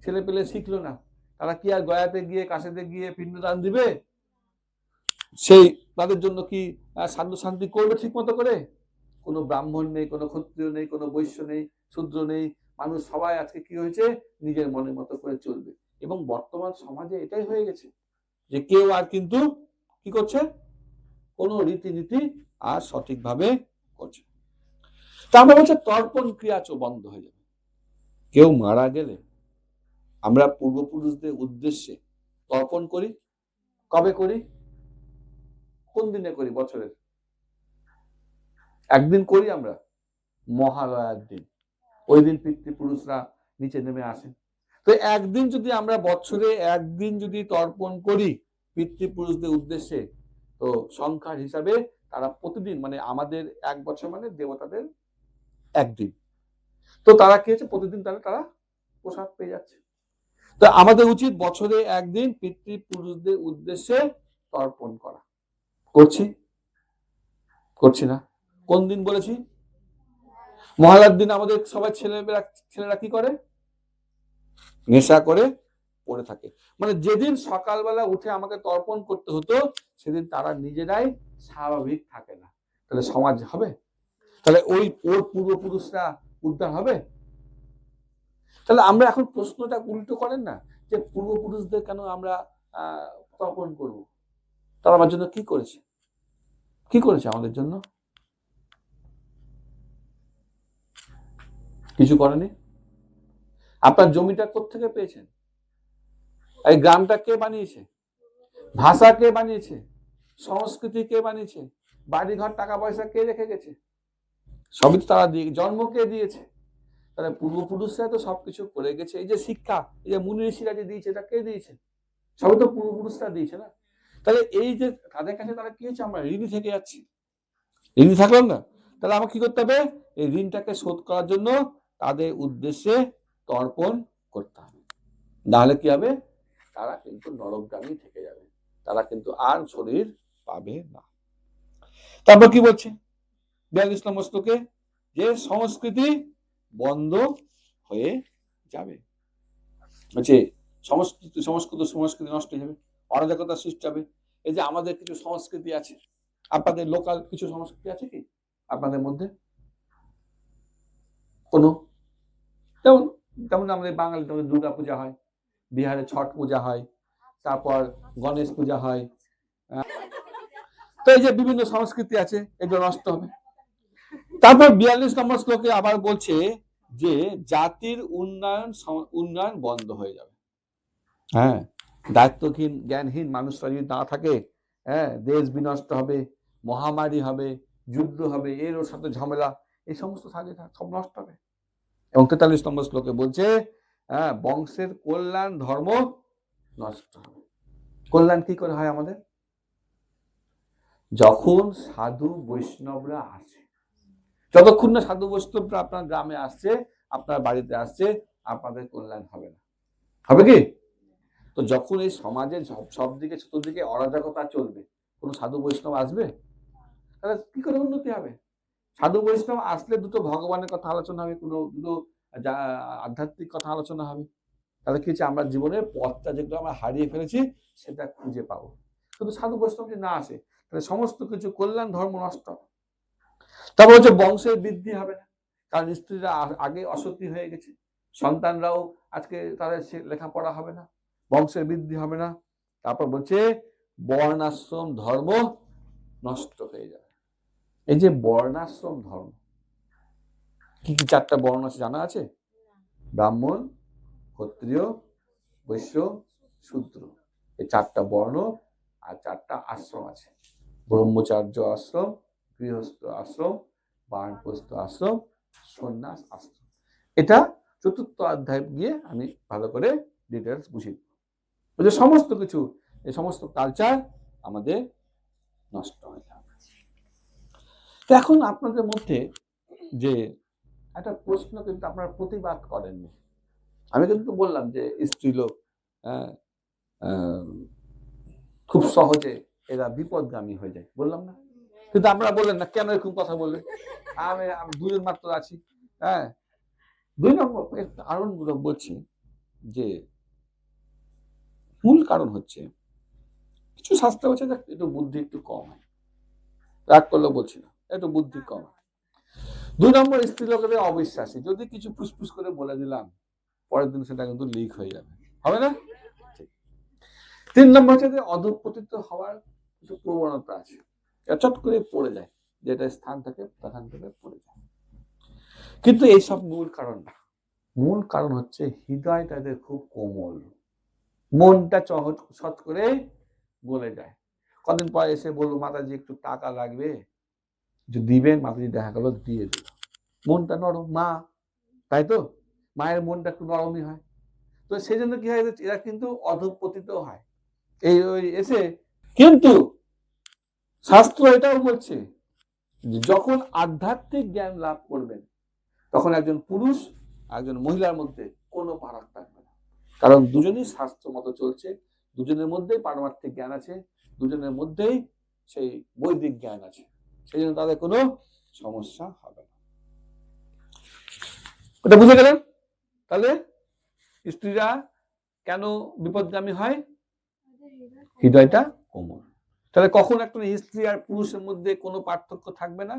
ছেলে পেলে শিখলো না, তারা কি আর গয়াতে গিয়ে কাশেতে গিয়ে পিণ্ডদান দিবে? সেই তাদের জন্য কি সাধু শান্তি করবে ঠিক মতো করে? কোনো ব্রাহ্মণ নেই, কোনো ক্ষত্রিয় নেই, কোনো বৈশ্য নেই, শূদ্র নেই, মানুষ সবাই আজকে কি হয়েছে? নিজের মনের মতো করে চলবে। এবং বর্তমান সমাজে এটাই হয়ে গেছে যে কেউ আর কিন্তু কি করছে? কোনো রীতিনীতি আর সঠিকভাবে করছে। তারপর হচ্ছে তর্পণ ক্রিয়া বন্ধ হয়ে যাবে। কেউ মারা গেলে আমরা পূর্বপুরুষদের উদ্দেশ্যে তর্পণ করি। কবে করি? কোন দিনে করি? বছরের একদিন করি আমরা, মহালয়ার দিন। ওই দিন পিতৃপুরুষরা নিচে নেমে আসেন। তো একদিন যদি আমরা বছরে একদিন যদি তর্পণ করি পিতৃপুরুষদের উদ্দেশ্যে, তো সংখ্যার হিসাবে তারা প্রতিদিন, মানে আমাদের এক বছর মানে দেবতাদের একদিন, তো তারা কি হচ্ছে? প্রতিদিন তারা প্রসাদ পেয়ে যাচ্ছে। তো আমাদের উচিত বছরে একদিন পিতৃপুরুষদের উদ্দেশ্যে তর্পণ করা। করছি? করছি না? কোন দিন বলেছি? মহালয়ার দিন আমাদের সবাই ছেলেরা কি করে? নেশা করে পড়ে থাকে। মানে যেদিন সকালবেলা উঠে আমাকে তর্পণ করতে হতো সেদিন তারা নিজেরাই স্বাভাবিক থাকে না। তাহলে সমাজ হবে? তাহলে ওর পূর্বপুরুষরা উদ্ধার হবে? তাহলে আমরা এখন প্রশ্নটা উল্টো করেন না যে পূর্বপুরুষদের কেন আমরা তর্পণ করব? তারা আমার জন্য কি করেছে? কি করেছে আমাদের জন্য? কিছু করেনি। আপনার জমিটা কোত্থেকে পেয়েছেন? এই গ্রামটা কে বানিয়েছে? ভাষা কে বানিয়েছে? সংস্কৃতি কে বানিয়েছে? বাড়িঘর টাকা পয়সা কে রেখে গেছে? সবই তো তারা দিয়ে, জন্ম কে দিয়েছে? তাহলে পূর্বপুরুষরা তো সবকিছু করে গেছে। এই যে শিক্ষা, এই যে মুনি ঋষিরা যে দিয়েছে, এটা কে দিয়েছে? সবই তো পূর্বপুরুষরা দিয়েছে না? তাহলে এই যে তাদের কাছে তারা কি হচ্ছে, আমরা ঋণী থেকে যাচ্ছি, ঋণী থাকলাম না, তাহলে আমাকে কি করতে হবে, এই ঋণটাকে শোধ করার জন্য তাদের উদ্দেশ্যে তর্পণ করতে হবে। নাহলে কি হবে, তারা কিন্তু নরকগামী থেকে যাবে, তারা কিন্তু আর শরীর পাবে না। তারপর কি বলছে 42 নম্বর শ্লোকে, যে সংস্কৃতি বন্ধ হয়ে যাবে, বলছে সংস্কৃতি নষ্ট হয়ে যাবে, অরাজকতা সৃষ্টি হবে। এই যে আমাদের কিছু সংস্কৃতি আছে, আপনাদের লোকাল কিছু সংস্কৃতি আছে কি আপনাদের মধ্যে? কোনো, যেমন যেমন আমাদের বাঙালি দুর্গা পূজা হয়, বিহারে ছট পূজা হয়, তারপর গণেশ পূজা হয়। তো এই যে বিভিন্ন সংস্কৃতি আছে, এগুলো নষ্ট হবে। তারপর 42 নম্বর শ্লোকে আবার বলছে যে জাতির উন্নয়ন বন্ধ হয়ে যাবে। হ্যাঁ, দায়িত্বহীন জ্ঞানহীন মানুষরা যদি না থাকে, হ্যাঁ, দেশ বিনষ্ট হবে, মহামারী হবে, যুদ্ধ হবে, এর ওর সাথে ঝামেলা, এই সমস্ত থাকে সব নষ্ট হবে। এবং 43 নম্বর শ্লোকে বলছে, হ্যাঁ, বংশের কল্যাণ ধর্ম নষ্ট হবে। কল্যাণ কি করে হয় আমাদের? যখন সাধু বৈষ্ণবরা আসে, যতক্ষণ না সাধু বৈষ্ণবরা আপনার গ্রামে আসছে, আপনার বাড়িতে আসছে, আপনাদের কল্যাণ হবে না। হবে কি? তো যখন এই সমাজে সব দিকে চতুর্দিকে অরাজকতা চলবে, কোন সাধু বৈষ্ণব আসবে? তাহলে কি করে উন্নতি হবে? সাধু বৈষ্ণব আসলে দুটো ভগবানের কথা আলোচনা হবে, দুটো আধ্যাত্মিক কথা আলোচনা হবে। তাহলে কি হচ্ছে, আমরা জীবনের পথটা যেগুলো আমরা হারিয়ে ফেলেছি সেটা খুঁজে পাবো। কিন্তু সাধু বৈষ্ণব যদি না আসে, তাহলে সমস্ত কিছু কল্যাণ ধর্ম নষ্ট। তারপর হচ্ছে বংশের বৃদ্ধি হবে না, কারণ স্ত্রীরা আগে অসতী হয়ে গেছে, সন্তানরাও আজকে তাদের লেখাপড়া হবে না, বংশের বৃদ্ধি হবে না। তারপর বলছে বর্ণাশ্রম ধর্ম নষ্ট হয়ে যাবে। এই যে বর্ণাশ্রম ধর্ম, কি কি চারটা বর্ণ আছে জানা আছে? ব্রাহ্মণ, ক্ষত্রিয়, বৈশ্য, শূদ্র, এই চারটা বর্ণ আর চারটা আশ্রম আছে। ব্রহ্মচার্য আশ্রম, গৃহস্থ আশ্রম, বানপ্রস্থ আশ্রম, সন্ন্যাস আশ্রম। এটা চতুর্থ অধ্যায় গিয়ে আমি ভালো করে ডিটেলস বুঝিয়ে দেব। সমস্ত কিছু, এই সমস্ত কালচার আমাদের নষ্ট হয়ে যাবে। তো এখন আপনাদের মধ্যে যে একটা প্রশ্ন কিন্তু আপনারা প্রতিবাদ করেননি। আমি কিন্তু বললাম যে স্ত্রীলোক খুব সহজে এরা বিপদগামী হয়ে যায়, বললাম না? কিন্তু আপনারা বললেন না, কেন এরকম কথা বললেন? আমি দুজন মাত্র আছি। হ্যাঁ, 2 নম্বর কারণগুলো বলছি, যে মূল কারণ হচ্ছে কিছু শাস্ত্র বলছে যে একটু বুদ্ধি একটু কম হয়, রাগ করলেও বলছি না, একটু বুদ্ধি কম হয়। 2 নম্বর, স্ত্রী লোকেদের অবিশ্বাসী, যদি কিছু ফুসফুস করে বলে দিলাম, পরের দিন সেটা কিন্তু লিক হয়ে যাবে, হবে না? 3 নম্বর হচ্ছে যে অধঃপতিত হওয়ার কিছু প্রবণতা আছে, চট করে পড়ে যায়, যেটা স্থান থাকে সেখান থেকে পড়ে যায়। কিন্তু এইসব মূল কারণ না, মূল কারণ হচ্ছে হৃদয় তাদের খুব কোমল, মনটা সহজ করে বলে যায়। কদিন পর এসে বলবো, মাতাজি একটু টাকা লাগবে, দিবেন? মাতাজি দেখা গেল দিয়ে দিল, মনটা নরম, মা, তাই তো, মায়ের মনটা একটু নরমই হয়। তো সেই জন্য কি হয়, এরা কিন্তু অধঃপতিত হয় এই এসে। কিন্তু শাস্ত্র এটাও বলছে, যখন আধ্যাত্মিক জ্ঞান লাভ করবেন, তখন একজন পুরুষ একজন মহিলার মধ্যে কোনো ফারাক থাকবে না, কারণ দুজনই শাস্ত্র মতো চলছে, দুজনের মধ্যেই পারমার্থিক জ্ঞান আছে, দুজনের মধ্যেই সেই বৈদিক জ্ঞান আছে, সেই জন্য তাদের কোনো সমস্যা হবে না। এটা বুঝে গেলেন? তাহলে স্ত্রীরা কেন বিপদগামী হয়? হৃদয়টা কোমল। তাহলে কখন একটা স্ত্রী আর পুরুষের মধ্যে কোনো পার্থক্য থাকবে না?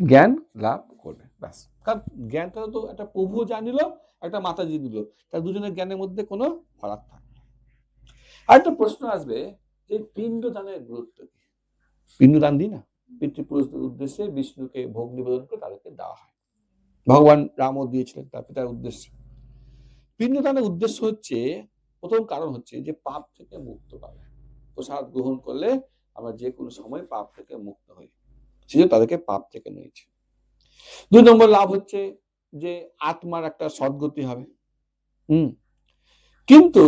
জ্ঞান লাভ করবে, ব্যাস। কারণ জ্ঞানটা তো একটা প্রভু জানিল, একটা মাতাজি দিল, তার দুজনের জ্ঞানের মধ্যে কোনো ফারাক থাকবে না। আর একটা প্রশ্ন আসবে যে পিণ্ডদানের গুরুত্ব কি? পিণ্ডদান দিই না, পিতৃপুরুষদের উদ্দেশ্যে বিষ্ণুকে ভোগ নিবেদন করে তাদেরকে দেওয়া হয়, ভগবান রামও দিয়েছিলেন তার পিতার উদ্দেশ্যে। পিণ্ডদানের উদ্দেশ্য হচ্ছে, প্রথম কারণ হচ্ছে যে পাপ থেকে মুক্ত পাবে, প্রসাদ গ্রহণ করলে আমরা যে কোনো সময় পাপ থেকে মুক্ত হই, সেজন্য তাদেরকে পাপ থেকে নিয়েছে। 2 নম্বর লাভ হচ্ছে যে আত্মার একটা সদ্গতি হবে। কিন্তু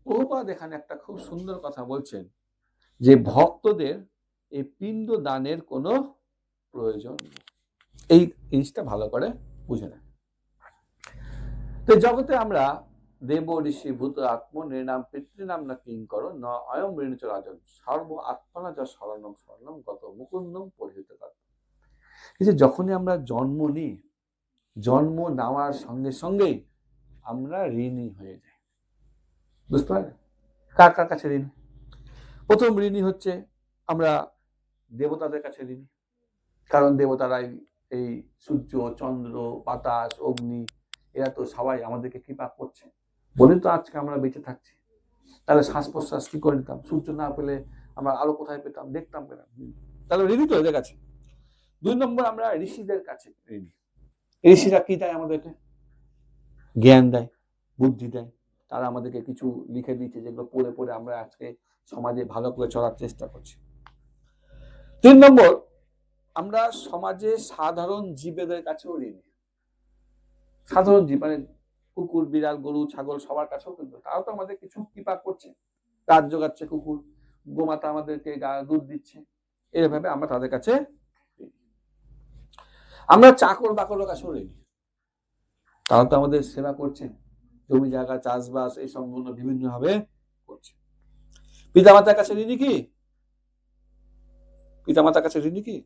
প্রভুপাদ এখানে একটা খুব সুন্দর কথা বলছেন যে ভক্তদের এই পিণ্ড দানের কোনো প্রয়োজন নেই। এই জিনিসটা ভালো করে বুঝে নেন। তো জগতে আমরা দেব ঋষি ভূত আত্ম নির্নাম পিতৃনাম না কিঙ্কর ন অয়ম ঋণচ রাজন সর্ব আত্মনা যা শরণম শরণম গত মুকুন্দম পরিহিত কর। এই যে যখনই আমরা জন্ম নিই, জন্ম নেওয়ার সঙ্গে সঙ্গেই আমরা ঋণী হয়ে যাই। বুঝতে পারলেন? কার কার কাছে ঋণী? প্রথম ঋণী হচ্ছে আমরা দেবতাদের কাছে ঋণী, কারণ দেবতারাই এই সূর্য, চন্দ্র, বাতাস, অগ্নি এরা তো সবাই আমাদেরকে কৃপা করছে বলে তো আজকে আমরা বেঁচে থাকছি। তাহলে শ্বাস প্রশ্বাস কি করে নিতাম? সূর্য না পেলে আমরা আলো কোথায় পেতাম? দেখতাম পেলাম। তাহলে ঋণী তো এদের কাছে। 2 নম্বর আমরা ঋষিদের কাছে ঋণী। ঋষিরা কি দেয় আমাদেরকে? জ্ঞান দেয়, বুদ্ধি দেয়। তারা আমাদেরকে কিছু লিখে দিচ্ছে যেগুলো পড়ে পড়ে আমরা আজকে সমাজে ভালো করে চলার চেষ্টা করছি। 3 নম্বর আমরা সমাজে সাধারণ জীবেদের কাছেও ঋণী। সাধারণ জীব মানে কুকুর, বিড়াল, গরু, ছাগল সবার কাছেও কিন্তু তারাও তো আমাদের কিছু কৃপা করছে। গাছ জোগাচ্ছে কুকুর, গোমাতা আমাদেরকে দুধ দিচ্ছে, এভাবে আমরা তাদের কাছে। আমরা চাকর বাকরের কাছেও ঋণী। তারা তো আমাদের সেবা করছে, জমি জায়গা চাষবাস এই সম্পূর্ণ বিভিন্ন ভাবে করছে। পিতামাতার কাছে ঋণী কি? পিতামাতার কাছে ঋণী কি?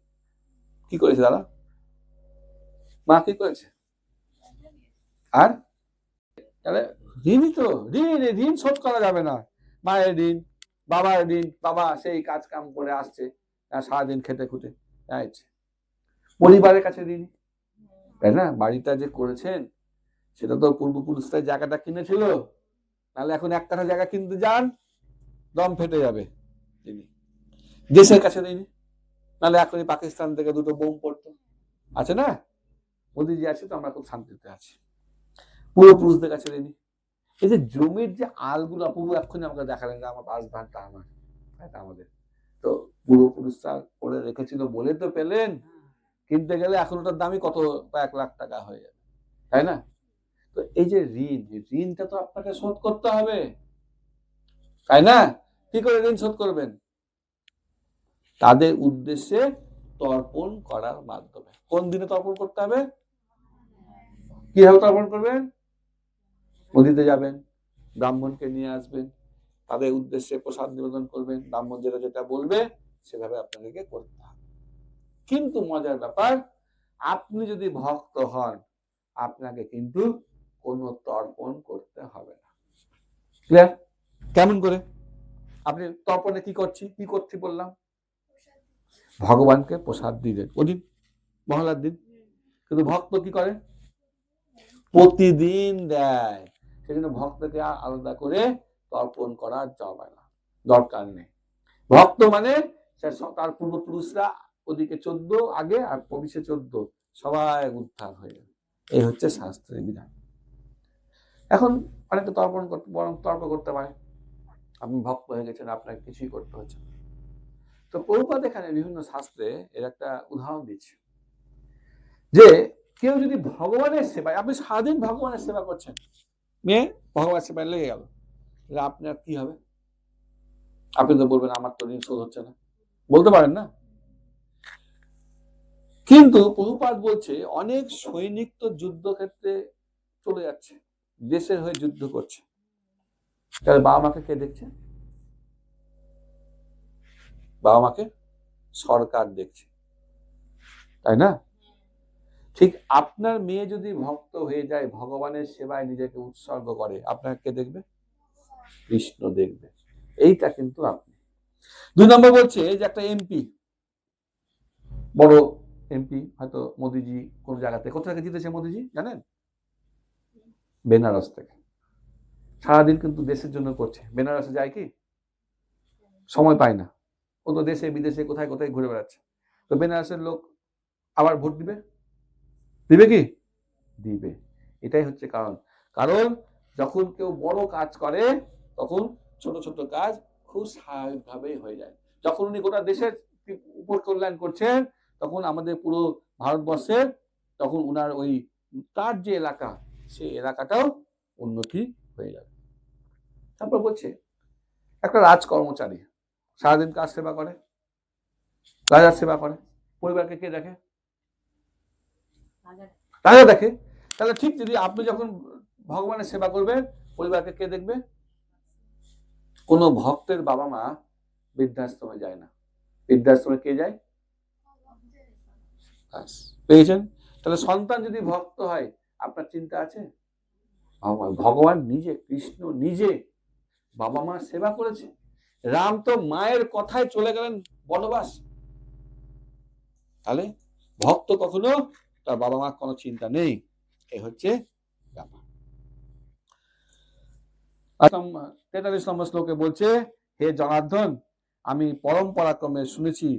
কি করেছে দাদা? মা কি করেছে? আর তাহলে ঋণই তো, ঋণ শোধ করা যাবে না। মায়ের ঋণ, বাবার ঋণ, বাবা সেই কাজ কাম করে আসছে সারাদিন খেটে খুটে যাচ্ছে। পরিবারের কাছে ঋণী, তাই না? বাড়িটা যে করেছেন সেটা তো পূর্বপুরুষরা জায়গাটা কিনেছিল, নাহলে এখন 1 কাঠা জায়গা কিনতে যান দম ফেটে যাবে। দেশের কাছে ঋণী, নাহলে এখনই পাকিস্তান থেকে 2টো বোম পড়তো। আছে না? মোদিজি আছে তো আমরা খুব শান্তিতে আছি। পূর্বপুরুষদের কাছে ঋণী। এই যে জমির যে আলগুলো পূর্ব এক্ষুনি আমাকে দেখালেন যে আমার বাস ভানটা আমার, এটা আমাদের তো পূর্বপুরুষরা করে রেখেছিল বলে তো পেলেন। কিনতে গেলে এখন ওটার দামই কত, 1 লাখ টাকা হয়ে যাবে, তাই না? তো এই যে ঋণটা তো আপনাকে শোধ করতে হবে, তাই না? কি করে ঋণ শোধ করবেন? তাদের উদ্দেশ্যে তর্পণ করার মাধ্যমে। কোন দিনে তর্পণ করতে হবে? কিভাবে তর্পণ করবেন? নদীতে যাবেন, ব্রাহ্মণকে নিয়ে আসবেন, তাদের উদ্দেশ্যে প্রসাদ নিবেদন করবেন, ব্রাহ্মণ যেটা যেটা বলবে সেভাবে আপনাদেরকে করতে হবে। কিন্তু মজার ব্যাপার, আপনি যদি ভক্ত হন আপনাকে কিন্তু কোনো তর্পণ করতে হবে না। ক্লিয়ার? কেমন করে? আপনি তর্পণে কি করছি বললাম? ভগবানকে প্রসাদ দিলেন ওদিন মহলার দিন, কিন্তু ভক্ত কি করে? প্রতিদিন দেয়। সেজন্য ভক্তকে আলাদা করে তর্পণ করা যাবে না, দরকার নেই। ভক্ত মানে তার পূর্বপুরুষরা ওদিকে 14 আগে আর ভবিষ্যৎ 14 সবাই উদ্ধার হয়ে যাবে। এই হচ্ছে শাস্ত্রের বিধান। এখন অনেকে তর্পণ করতে, বরং তর্ক করতে পারে আপনি ভক্ত হয়ে গেছেন, আপনাকে কিছুই করতে হচ্ছে। তো প্রভুপাদ এখানে বিভিন্ন শাস্ত্রে এর একটা উদাহরণ দিচ্ছে যে কেউ যদি ভগবানের সেবায়, আপনি সারাদিন ভগবানের সেবা করছেন, মেয়ে ভগবানের সেবায় লেগে গেল, আপনার কি হবে? আপনি তো বলবেন আমার তো ঋণ শোধ হচ্ছে না, বলতে পারেন না? কিন্তু প্রভুপাদ বলছে অনেক সৈনিক তো যুদ্ধক্ষেত্রে চলে যাচ্ছে, দেশের হয়ে যুদ্ধ করছে, তাহলে বাবা মাকে কে দেখছে? বাবা মাকে সরকার দেখছে, তাই না? ঠিক আপনার মেয়ে যদি ভক্ত হয়ে যায়, ভগবানের সেবায় নিজেকে উৎসর্গ করে, আপনাকে কে দেখবে? কৃষ্ণ দেখবে। এইটা কিন্তু আপনি। 2 নম্বর বলছে যে একটা এমপি, বড় এমপি, হয়তো মোদিজি কোন জায়গাতে, কোথা থেকে জিতেছে মোদিজি জানেন? বেনারস থেকে। সারাদিন কিন্তু দেশের জন্য করছে। বেনারসে যায় কি? সময় পায় না, ও তো দেশে বিদেশে কোথায় কোথায় ঘুরে বেড়াচ্ছে। তো বেনারসের লোক আবার ভোট দিবে? দিবে কি? দিবে। এটাই হচ্ছে কারণ। কারণ যখন কেউ বড় কাজ করে তখন ছোট ছোট কাজ খুব স্বাভাবিকভাবেই হয়ে যায়। যখন উনি গোটা দেশের উপর কল্যাণ করছেন তখন আমাদের পুরো ভারতবর্ষের, তখন উনার ওই তার যে এলাকা সেই এলাকাটাও উন্নতি হয়ে যাবে। তারপর বলছে একটা রাজ কর্মচারী সারাদিন কার সেবা করে? রাজার সেবা করে। পরিবারকে কে দেখে? রাজা দেখে। তাহলে ঠিক যদি আপনি যখন ভগবানের সেবা করবেন, পরিবারকে কে দেখবে? কোন ভক্তের বাবা মা বৃদ্ধাশ্রমে যায় না। বৃদ্ধাশ্রমে কে যায়? পেয়েছেন? তাহলে সন্তান যদি ভক্ত হয়, আপনার চিন্তা আছে? ভগবান নিজে, কৃষ্ণ নিজে বাবা মার সেবা করেছে। রাম তো মায়ের কথায় চলে গেলেন বনবাস। তাহলে ভক্ত কখনো তার বাবা মার কোনো চিন্তা নেই। এই হচ্ছে ব্যাপার। 43 নম্বর শ্লোকে বলছে, হে জনার্দন, আমি পরম্পরাক্রমে শুনেছি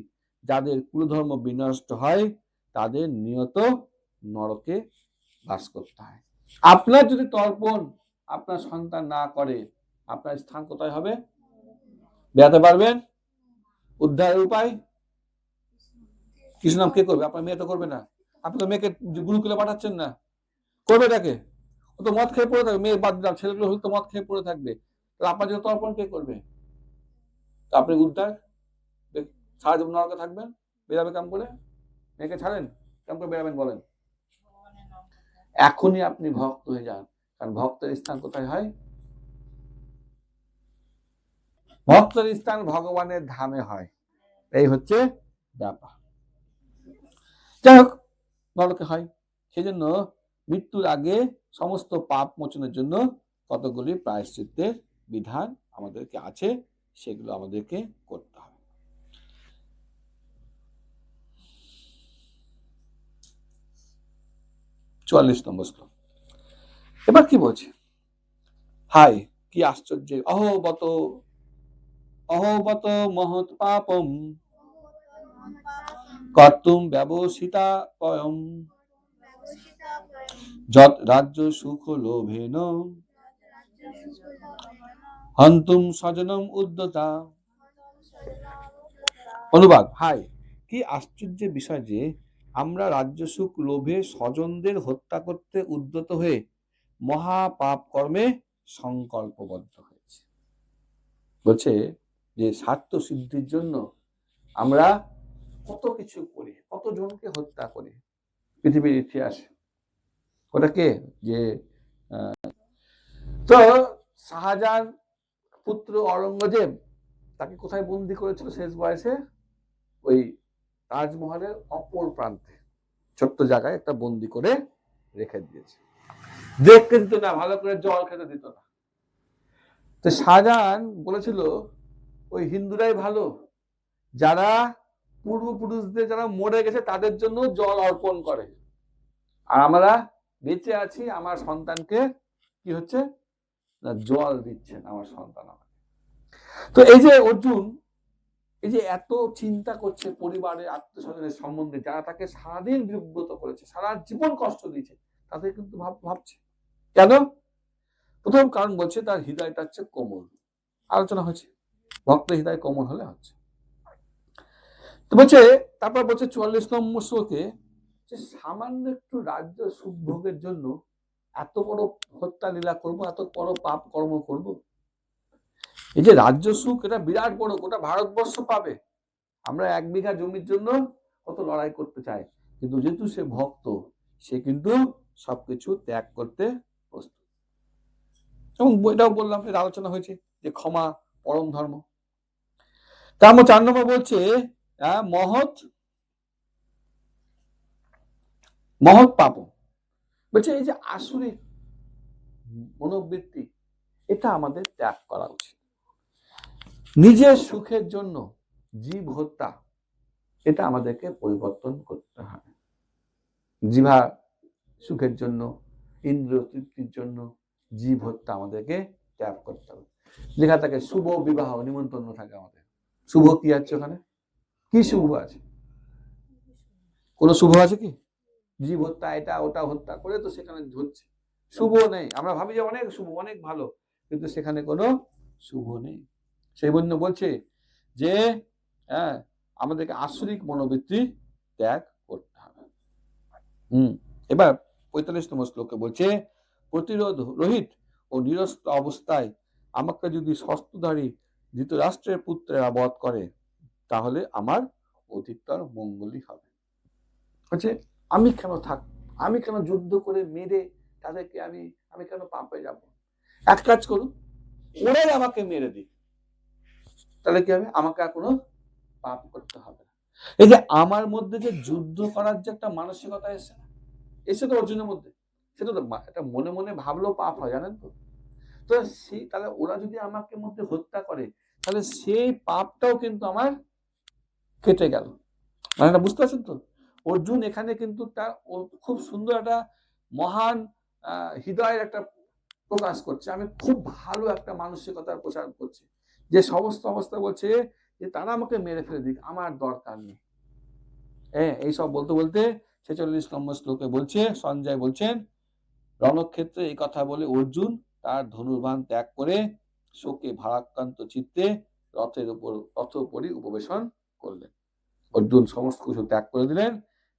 যাদের কুলধর্ম বিনষ্ট হয় তাদের নিয়ত নরকে বাস করতে হয়। আপনার যদি তর্পণ আপনার সন্তান না করে, আপনার স্থান কোথায় হবে? বেড়াতে পারবেন? উদ্ধারের উপায় কৃষ্ণ নাম কে করবে? আপনার মেয়ে তো করবে না। আপনি তো মেয়েকে গুরুকুলে পাঠাচ্ছেন না, করবে তাকে? ও তো মদ খেয়ে পড়ে থাকবে। মেয়ে বাদ দিলাম, ছেলেগুলো হলে তো মদ খেয়ে পড়ে থাকবে। আপনার জন্য তর্পণ কে করবে? আপনি উদ্ধার সারা জীবন নরকে থাকবেন, বেরাবে কাম করে? মেয়েকে ছাড়েন, কাম করে বেরাবেন বলেন? এখনই আপনি ভক্ত হয়ে যান, কারণ ভক্তের স্থান কোথায় হয়? ভক্তের স্থান ভগবানের ধামে হয়। এই হচ্ছে ব্যাপার। যাই হোক, নরকে হয়। সেজন্য মৃত্যুর আগে সমস্ত পাপ মোচনের জন্য কতগুলি প্রায়শ্চিত্তের বিধান আমাদেরকে আছে, সেগুলো আমাদেরকে করতে হবে। চুয়াল্লিশ নম্বর শ্লোক। এবার কি বলছে? হাই, কি আশ্চর্য! অহোবত মহৎ পাপম কর্তুম ব্যবসিতা পয়ম যৎ রাজ্য সুখ লোভেন হন্তুম স্বজনম উদ্যতা। অনুবাদ, হাই, কি আশ্চর্য বিষয় যে আমরা রাজ্য সুখ লোভে স্বজনদের হত্যা করতে উদ্যত হয়ে মহাপাপ কর্মে সংকল্পবদ্ধ হয়েছে। বলছে যে স্বার্থ সিদ্ধির জন্য আমরা কত কিছু করি, কত জনকে হত্যা করি পৃথিবীর ইতিহাসে। ওটাকে যে তো শাহজাহান পুত্র অরঙ্গজেব তাকে কোথায় বন্দি করেছিল শেষ বয়সে? ওই তাজমহলের অপর প্রান্তে ছোট্ট জায়গায় একটা বন্দি করে রেখে দিয়েছে। দেখতে দিত না, ভালো করে জল খেতে দিত না। তো শাহজাহান বলেছিল ওই হিন্দুরাই ভালো, যারা পূর্বপুরুষদের যারা মরে গেছে তাদের জন্য জল অর্পণ করে, আর আমরা বেঁচে আছি, আমার সন্তানকে কি হচ্ছে না জল দিচ্ছেন আমার সন্তান আমাকে। তো এই যে অর্জুন এই যে এত চিন্তা করছে পরিবারের আত্মীয়স্বজনের সম্বন্ধে, যারা তাকে সারাদিন বিব্রত করেছে, সারা জীবন কষ্ট দিয়েছে, তাদের কিন্তু ভাবছে কেন? প্রথম কারণ বলছে তার হৃদয়টা হচ্ছে কোমল। আলোচনা হয়েছে ভক্তের হৃদয় কোমল হলে হচ্ছে। তো বলছে, তারপর বলছে 44 নম্বর শ্লোকে যে সামান্য একটু রাজ্য সুখ ভোগের জন্য এত বড় হত্যা লীলা করবো, এত বড় পাপ কর্ম করব। এই যে রাজ্য সুখ, এটা বিরাট বড়, গোটা ভারতবর্ষ পাবে। আমরা 1 বিঘা জমির জন্য কত লড়াই করতে চাই, কিন্তু যেহেতু সে ভক্ত, সে কিন্তু সবকিছু ত্যাগ করতে প্রস্তুত। এবং এটাও বললাম, এর আলোচনা হয়েছে যে ক্ষমা পরম ধর্ম। তার মধ্যে 4 নম্বর বলছে মহৎ পাপ। বলছে এই যে আসুরিক মনোবৃত্তি, এটা আমাদের ত্যাগ করা উচিত। নিজের সুখের জন্য জীব হত্যা, এটা আমাদেরকে পরিবর্তন করতে হবে। জিভা সুখের জন্য, ইন্দ্রিয় তৃপ্তির জন্য জীব হত্যা আমাদেরকে ত্যাগ করতে হবে। লেখা থাকে শুভ বিবাহ নিমন্ত্রণ থাকে আমাদের। শুভ কি আছে ওখানে? কি শুভ আছে? কোন শুভ আছে কি? জীব হত্যা, এটা ওটা হত্যা করে তো সেখানে হচ্ছে, শুভ নেই। আমরা ভাবি যে অনেক শুভ, অনেক ভালো, কিন্তু সেখানে কোনো শুভ নেই। সেই জন্য বলছে যে আমাদেরকে আসরিক মনোবৃত্তি ত্যাগ করতে হবে। এবার 45 নম্বর শ্লোকে বলছে, প্রতিরোধ রহিত ও নিরস্ত অবস্থায় আমাকে যদি শস্ত্রধারী ধৃতরাষ্ট্রের পুত্রেরা বধ করে তাহলে আমার অধিকতর মঙ্গলই হবে। হচ্ছে আমি কেন যুদ্ধ করে মেরে তাদেরকে আমি কেন পাপে যাব? এক কাজ করুন, ওরাই আমাকে মেরে দিক, তাহলে কি হবে? আমাকে আর কোনো পাপ করতে হবে না। এই যে আমার মধ্যে যে যুদ্ধ করার যে একটা মানসিকতা এসে তো অর্জুনের মধ্যে, সেটা তো এটা মনে মনে ভাবলেও পাপ হয়, জানেন তো। তো তাহলে ওরা যদি আমাকে মধ্যে হত্যা করে তাহলে সেই পাপটাও কিন্তু আমার কেটে গেল। মানে বুঝতে পারছেন তো? অর্জুন এখানে কিন্তু তার খুব সুন্দর একটা মহান হৃদয়ের একটা প্রকাশ করছে। আমি খুব ভালো একটা মানসিকতার প্রচার করছি, যে সমস্ত অবস্থা বলছে যে তারা আমাকে মেরে ফেলে দিক, আমার দরকার নেই। এইসব বলতে বলতে 46 নম্বর শ্লোকে বলছে, সঞ্জয় বলছেন, রণক্ষেত্রে এই কথা বলে অর্জুন তার ধনুর্বাণ ত্যাগ করে শোকে ভারাক্রান্ত চিত্তে রথ উপরই উপবেশন করলেন। অর্জুন সমস্ত কিছু ত্যাগ করে দিলেন,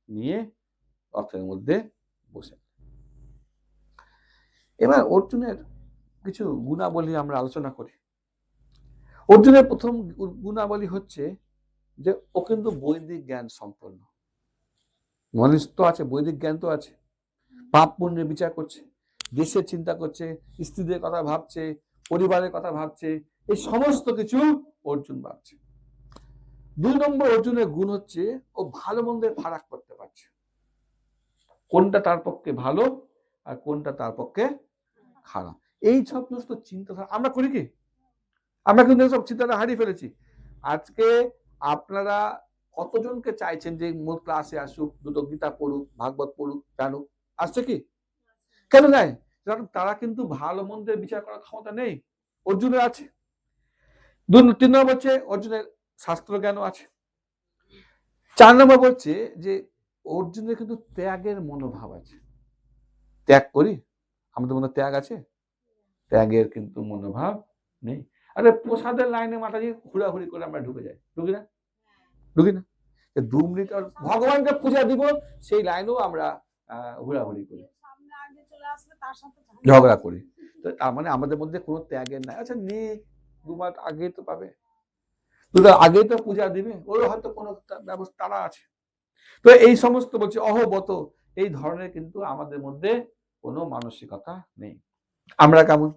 নিয়ে রথের মধ্যে বসে। এবার অর্জুনের কিছু গুণাবলী আমরা আলোচনা করি। অর্জুনের প্রথম গুণাবলী হচ্ছে যে ও কিন্তু বৈদিক জ্ঞান সম্পন্ন। নলেজ তো আছে, বৈদিক জ্ঞান তো আছে, পাপ পুণ্যের বিচার করছে, দেশের চিন্তা করছে, স্ত্রীদের কথা ভাবছে, পরিবারের কথা ভাবছে, এই সমস্ত কিছু অর্জুন ভাবছে। 2 নম্বর অর্জুনের গুণ হচ্ছে ও ভালো মন্দের ফারাক করতে পারছে, কোনটা তার পক্ষে ভালো আর কোনটা তার পক্ষে খারাপ। এই সমস্ত চিন্তাধারা আমরা করি কি? আমরা কিন্তু সব চিন্তাধারা হারিয়ে ফেলেছি। আজকে আপনারা কতজনকে চাইছেন যে মূল ক্লাসে আসুক, দুটো গীতা পড়ুক, ভাগবত পড়ুক, জানুক? আসছে কি? কেন যায়? কারণ তারা কিন্তু ভালো মন্দের বিচার করার ক্ষমতা নেই, অর্জুনের আছে। 3 নম্বর হচ্ছে অর্জুনের শাস্ত্র জ্ঞানও আছে। 4 নম্বর বলছে যে অর্জুনের কিন্তু ত্যাগের মনোভাব আছে। ত্যাগ করি, আমাদের মনে ত্যাগ আছে? ত্যাগের কিন্তু মনোভাব নেই। আরে প্রসাদের লাইনে মাতাজি ঘোরাঘুরি করে আমরা ঢুকে যাই, ঢুকি না? ঢুকি না? 2 মিনিট ভগবানকে পূজা দিব, সেই লাইনেও আমরা ঘোরাঘুরি করি, ঝগড়া করি। তো তার মানে আমাদের মধ্যে কোনো ত্যাগের নাই। আচ্ছা নে, 2 মাস আগে তো পাবে, 2 মাস আগে তো পূজা দিবে, ওর হয়তো কোনো ব্যবস্থা তারা আছে। তো এই সমস্ত বলছে অহবত, এই ধরনের কিন্তু আমাদের মধ্যে কোনো মানসিকতা নেই। আমরা কেমন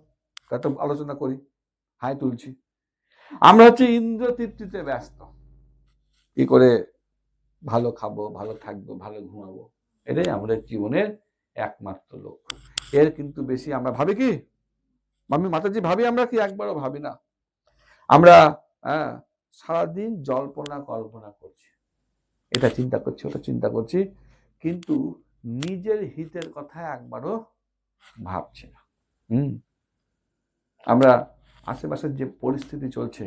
তা তো আলোচনা করি, হাই তুলছি। আমরা হচ্ছে ইন্দ্র তৃপ্তিতে ব্যস্ত, কি করে ভালো খাবো, ভালো থাকবো, ভালো ঘুমাবো, এটাই আমাদের জীবনের একমাত্র লক্ষ্য। এর কিন্তু বেশি আমরা ভাবি কি? মাতাজি ভাবি আমরা কি? একবারও ভাবি না। আমরা সারাদিন জল্পনা কল্পনা করছি, এটা চিন্তা করছি, ওটা চিন্তা করছি, কিন্তু নিজের হিতের কথা একবারও ভাবছি না। আমরা আশেপাশের যে পরিস্থিতি চলছে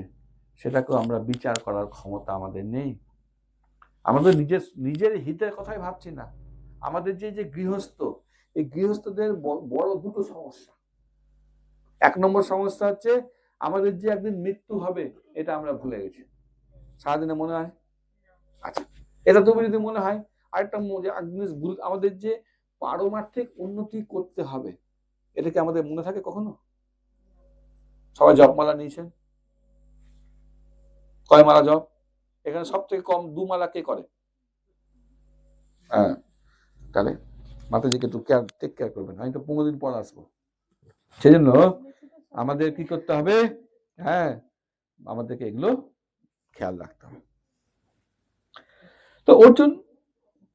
সেটাকেও আমরা বিচার করার ক্ষমতা আমাদের নেই। আমাদের নিজের হিতের কথাই ভাবছি না। আমাদের যে গৃহস্থ, এই গৃহস্থদের বড় 2টো সমস্যা। 1 নম্বর সমস্যা হচ্ছে আমাদের যে একদিন মৃত্যু হবে, এটা আমরা ভুলে গেছি। সারাদিনে মনে হয়? আচ্ছা, এটা তুমি যদি মনে হয়, আরেকটা জিনিস আমাদের যে পারমার্থিক উন্নতি করতে হবে, এটা কি আমাদের মনে থাকে কখনো? সবাই জপমালা নিয়েছেন, কয় মালা জপ? এখানে সব থেকে কম 2 মালা কে করে? তাহলে মাতাজিকে একটু টেক কেয়ার করবেন। আমি তো 15 দিন পর আসবো, সেই জন্য আমাদের কি করতে হবে? আমাদেরকে এগুলো খেয়াল রাখতে হবে। তো অর্জুন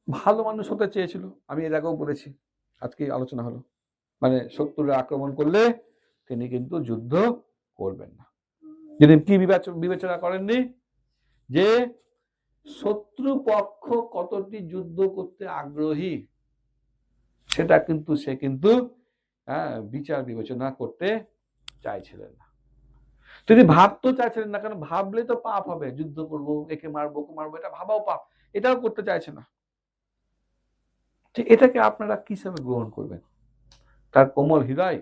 ভালো মানুষ হতে চেয়েছিল, আমি এর আগেও বলেছি, আজকে আলোচনা হলো। মানে শত্রুরা আক্রমণ করলে তিনি কিন্তু যুদ্ধ করবেন না। যদি কি বিবেচনা করেননি যে শত্রু পক্ষ কতটি যুদ্ধ করতে আগ্রহী, সেটা কিন্তু সে কিন্তু বিচার বিবেচনা করতে চাইছিলেন না। তিনি ভাবতে চাইছিলেন না, কারণ ভাবলে তো পাপ হবে, যুদ্ধ করব, একে মারবো, ওকে মারবো, এটা ভাবাও পাপ, এটাও করতে চাইছে না। ঠিক এটাকে আপনারা কি হিসাবে গ্রহণ করবেন? তার কোমল হৃদয়,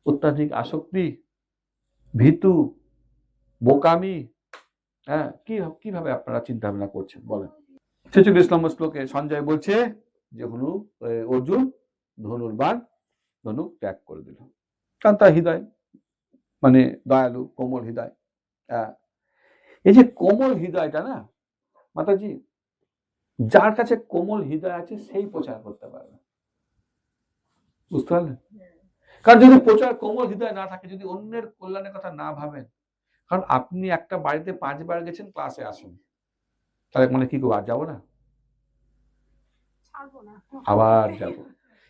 অত্যাধিক আসক্তি, ভীতু, বোকামি, কিভাবে আপনারা চিন্তা ভাবনা করছেন বলেন? 46 নম্বর শ্লোকে সঞ্জয় বলছে যে অর্জুন ধনুক ত্যাগ করে দিল, কারণ তার হৃদয় মানে দয়ালু, কোমল হৃদয়। এই যে কোমল হৃদয়টা না মাতাজি, যার কাছে কোমল হৃদয় আছে সেই প্রচার করতে পারবে, বুঝতে পারলেন? কারণ যদি প্রচার কোমল হৃদয় না থাকে, যদি অন্যের কল্যাণের কথা না ভাবেন, কারণ আপনি একটা বাড়িতে 5 বার গেছেন, ক্লাসে আসেন, তাহলে মানে কি করবো, আর যাবো না, আবার যাব।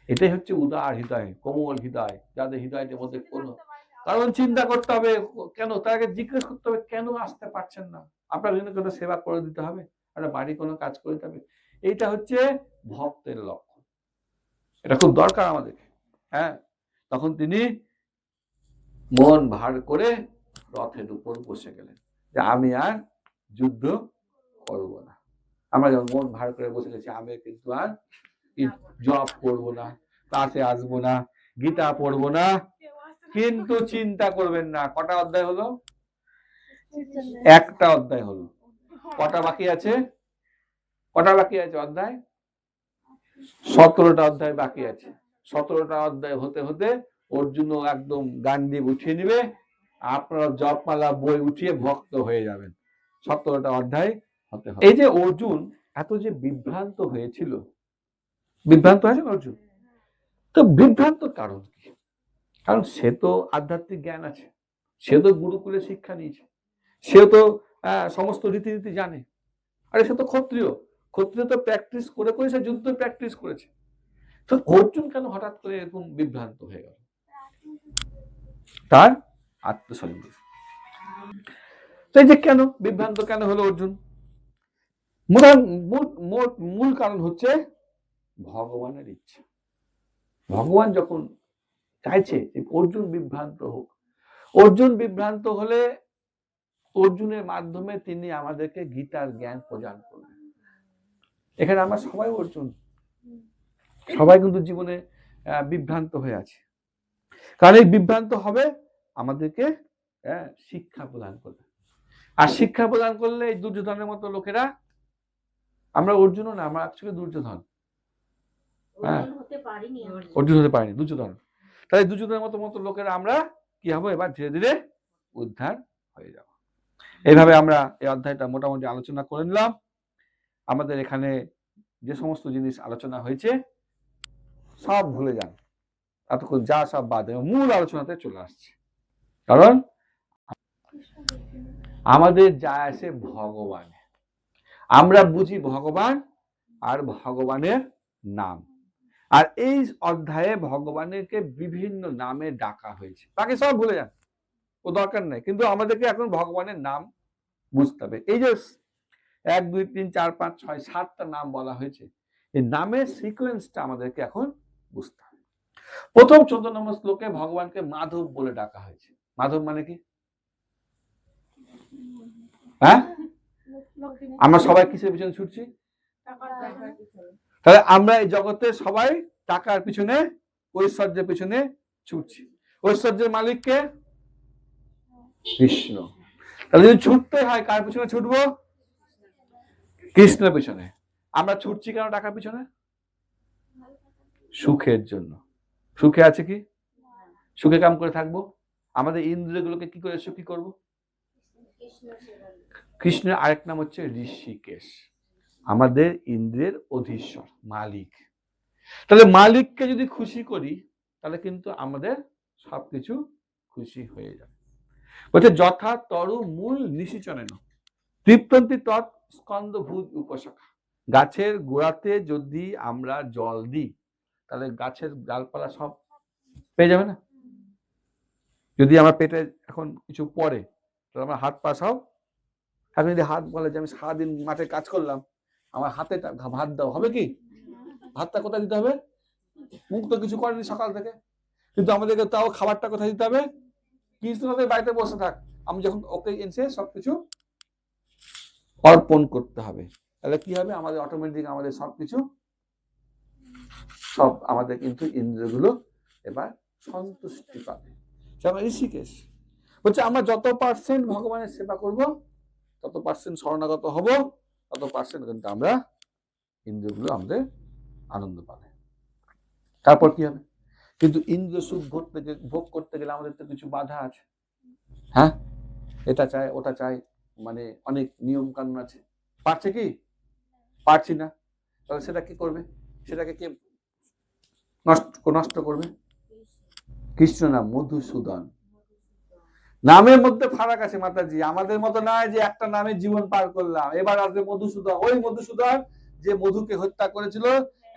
এটাই হচ্ছে উদার হৃদয়, কোমল হৃদয়, যাদের হৃদয়ের মধ্যে কোনো কারণ চিন্তা করতে হবে কেন, তাকে জিজ্ঞেস করতে হবে কেন আসতে পারছেন না, আপনার জন্য কোনো সেবা করে দিতে হবে, একটা বাড়ি কোনো কাজ করে দিতে হবে। এইটা হচ্ছে ভক্তের লক্ষণ, এটা খুব দরকার আমাদের। হ্যাঁ, তখন তিনি মন ভার করে রথের উপর বসে গেলেন যে আমি আর যুদ্ধ করব না। আমরা যখন মন ভার করে বসে গেছি, আমি কিন্তু আর জব করবো না, ক্লাসে আসবো না, গীতা পড়বো না, কিন্তু চিন্তা করবেন না। কটা অধ্যায় হলো? একটা অধ্যায় হলো। কটা বাকি আছে? কটা বাকি আছে অধ্যায়? 17টা অধ্যায় বাকি আছে। 17টা অধ্যায় হতে হতে অর্জুন একদম গান্ডি উঠিয়ে নিবে, আপনারা জপমালা বই উঠিয়ে ভক্ত হয়ে যাবেন। 17টা অধ্যায় হতে হবে। এই যে অর্জুন এত যে বিভ্রান্ত হয়েছিল, বিভ্রান্ত হয়েছে অর্জুন, তো বিভ্রান্ত কারণ কি? কারণ সে তো আধ্যাত্মিক জ্ঞান আছে, সে তো গুরুকুলে শিক্ষা নিয়েছে, সে তো সমস্ত রীতিনীতি জানে। আরে সে তো ক্ষত্রিয়, ক্ষত্রিয় তো প্র্যাকটিস করে করে সে যুদ্ধ প্র্যাকটিস করেছে। তো অর্জুন কেন হঠাৎ করে এরকম বিভ্রান্ত হয়ে গেল? তার আত্মসন্দেহ। তো এই যে কেন বিভ্রান্ত কেন হলো অর্জুন, মূল কারণ হচ্ছে ভগবানের ইচ্ছা। ভগবান যখন চাইছে যে অর্জুন বিভ্রান্ত হোক, অর্জুন বিভ্রান্ত হলে অর্জুনের মাধ্যমে তিনি আমাদেরকে গীতার জ্ঞান প্রদান করবেন। এখানে আমরা সবাই অর্জুন, সবাই কিন্তু জীবনে বিভ্রান্ত হয়ে আছে। কারণ এই বিভ্রান্ত হবে আমাদেরকে শিক্ষা প্রদান করবে, আর শিক্ষা প্রদান করলে এই দুর্যোধনের মতো লোকেরা, আমরা অর্জুনও না, আমরা অ্যাকচুয়ালি দুর্যোধন, অর্জুন হতে পারিনি, দুর্যোধন। তাই দুর্যোধনের মতো লোকেরা আমরা কি হবো, এবার ধীরে ধীরে উদ্ধার হয়ে যাব। এইভাবে আমরা এই অধ্যায়টা মোটামুটি আলোচনা করে নিলাম। আমাদের এখানে যে সমস্ত জিনিস আলোচনা হয়েছে সব ভুলে যান, এতক্ষণ যা সব বাদ, মূল আলোচনাতে চলে আসছে। কারণ আমাদের যা আসে ভগবান, আমরা বুঝি ভগবান আর ভগবানের নাম, আর এই অধ্যায়ে ভগবানকে বিভিন্ন নামে ডাকা হয়েছে, বাকি সব ভুলে যান, ও দরকার নেই। কিন্তু আমাদেরকে এখন ভগবানের নাম বুঝতে হবে। এই যে 1 2 3 4 5 6 7টা নাম বলা হয়েছে, এই নামের সিকোয়েন্সটা আমাদেরকে এখন বুঝতে হবে। প্রথম 14 নম্বর শ্লোকে ভগবানকে মাধব বলে ডাকা হয়েছে। মাধব মানে কি? হ্যাঁ, আমরা সবাই কিসের পিছনে ছুটছি? তাহলে আমরা এই জগতে সবাই টাকার পিছনে, ঐশ্বর্যের পিছনে ছুটছি। ঐশ্বর্যের মালিক কে? কৃষ্ণ। তাহলে যদি ছুটতে হয় কার পিছনে ছুটবো? কৃষ্ণের পিছনে। আমরা ছুটছি কেন টাকার পিছনে? সুখের জন্য। সুখে আছে কি? সুখে কাম করে থাকবো। আমাদের ইন্দ্রিয়গুলোকে কি করে সুখী করব? কৃষ্ণের আরেক নাম হচ্ছে ঋষিকেশ, আমাদের ইন্দ্রিয়ের অধীশ্বর, মালিক। তাহলে মালিককে যদি খুশি করি তাহলে কিন্তু আমাদের সবকিছু খুশি হয়ে যাবে। বলছে যথা তরু মূল নিশিচনেন তৃপ্তন্তি তৎ স্কন্দভূত উপশাখা। গাছের গোড়াতে যদি আমরা জল দিই তাহলে গাছের ডালপালা সব পেয়ে যাবে না? যদি আমার পেটে এখন কিছু পড়ে তাহলে আমার হাত পা সব, এখন যদি হাত বলে যে আমি সারাদিন মাঠে কাজ করলাম, আমার হাতে ভাত দাও, হবে কি? ভাতটা কোথায় দিতে হবে? মুখ তো কিছু করেনি সকাল থেকে, কিন্তু আমাদেরকে তাও খাবারটা কোথায় দিতে হবে? কৃষ্ণদের বাড়িতে বসে থাক, আমি যখন ওকে এসে সবকিছু অর্পণ করতে হবে। তাহলে কি হবে? আমাদের অটোমেটিক আমাদের সবকিছু সব আমাদের কিন্তু ইন্দ্রিয়গুলো এবার সন্তুষ্টি পাবে। ঋষিকেশ বলছে আমরা যত পার্সেন্ট ভগবানের সেবা করব, তত পার্সেন্ট শরণাগত হব, তত পার্সেন্ট কিন্তু আমরা ইন্দ্রিয়গুলো আমাদের আনন্দ পাবে। তারপর কি হবে? কিন্তু ইন্দ্রিয় সুখ ভোগ করতে গেলে আমাদের তো কিছু বাধা আছে। হ্যাঁ, এটা চায় ওটা চায়, মানে অনেক নিয়ম কানুন আছে, পারছে কি? পারছি না। তাহলে সেটা কি করবে? সেটাকে কে নষ্ট করবে? কৃষ্ণ না, মধুসূদন। নামের মধ্যে ফারাক আছে মাতাজি, আমাদের মতো নয় যে একটা নামে জীবন পার করলাম। এবার আসবে মধুসূদন, ওই মধুসূদন যে মধুকে হত্যা করেছিল।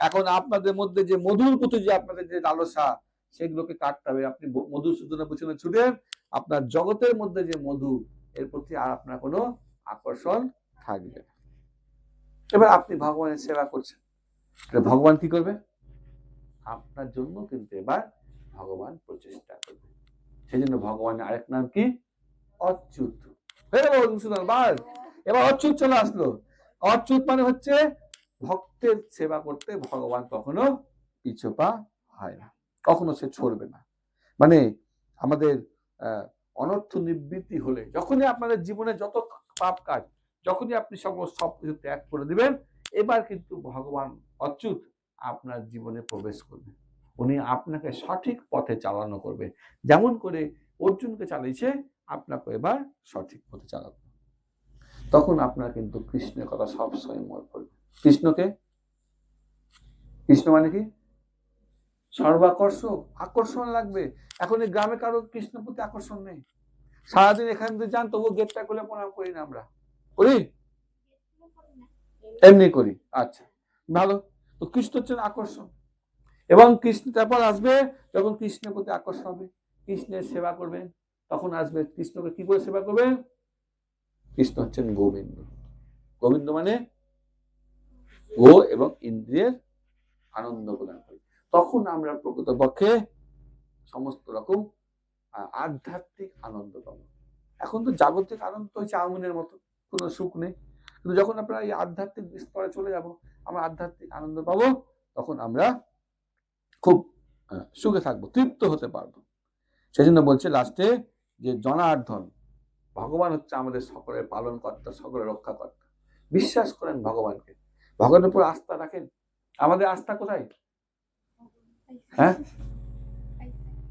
এখন আপনাদের মধ্যে যে মধুর প্রতি যে আপনাদের যে লালসা, সেগুলোকে কাটতে হবে। আপনি মধুসূদনের পিছনে ছুটেন, আপনার জগতের মধ্যে যে মধু, এর প্রতি আর আপনার কোনো আকর্ষণ থাকবে না। এবার আপনি ভগবানের সেবা করছেন, ভগবান কি করবে? আপনার জন্য কিন্তু এবার ভগবান প্রচেষ্টা করবে। সেই জন্য ভগবানের আরেক নাম কি? অচ্যুত। এবার অচ্যুত চলে আসলো। অচ্যুত মানে হচ্ছে ভক্তের সেবা করতে ভগবান কখনো পিছুপা হয় না, কখনো সে ছড়বে না। মানে আমাদের অনর্থ নিবৃত্তি হলে, যখনই আপনাদের জীবনে যত পাপ কাজ, যখনই আপনি সবকিছু ত্যাগ করে দিবেন, এবার কিন্তু ভগবান অচ্যুত আপনার জীবনে প্রবেশ করবে। উনি আপনাকে সঠিক পথে চালানো করবে, যেমন করে অর্জুনকে চালিয়েছে, আপনাকে এবার সঠিক পথে চালাবে। তখন আপনার কিন্তু কৃষ্ণের কথা সবসময় মনে পড়বে। কৃষ্ণকে, কৃষ্ণ মানে কি? সর্বাকর্ষক, আকর্ষণ লাগবে। এখন এই গ্রামে কারো কৃষ্ণের প্রতি আকর্ষণ নেই। সারাদিন এখান থেকে যান, তবুও গেটটা খুলে প্রণাম করি না আমরা, করি? এমনি করি, আচ্ছা ভালো। তো কৃষ্ণ হচ্ছেন আকর্ষণ, এবং কৃষ্ণ তারপর আসবে, যখন কৃষ্ণের প্রতি আকর্ষণ হবে, কৃষ্ণের সেবা করবেন, তখন আসবে কৃষ্ণকে কি করে সেবা করবেন? কৃষ্ণ হচ্ছেন গোবিন্দ। গোবিন্দ মানে গো এবং ইন্দ্রিয়ের আনন্দ প্রদান করি। তখন আমরা প্রকৃতপক্ষে সমস্ত রকম আধ্যাত্মিক আনন্দ পাবো। এখন তো জাগতিক আনন্দ হচ্ছে আগুনের মতো, কোনো সুখ নেই। কিন্তু যখন আমরা এই আধ্যাত্মিক স্তরে চলে যাব, আমরা আধ্যাত্মিক আনন্দ পাবো, তখন আমরা খুব সুখে থাকবো, তৃপ্ত হতে পারবো। সেই জন্য বলছে লাস্টে যে জনার্দন, ভগবান হচ্ছে আমাদের সকলের পালন কর্তা, সকলের রক্ষা কর্তা। বিশ্বাস করেন ভগবানকে, ভগবানের উপর আস্থা রাখেন। আমাদের আস্থা কোথায়? হ্যাঁ,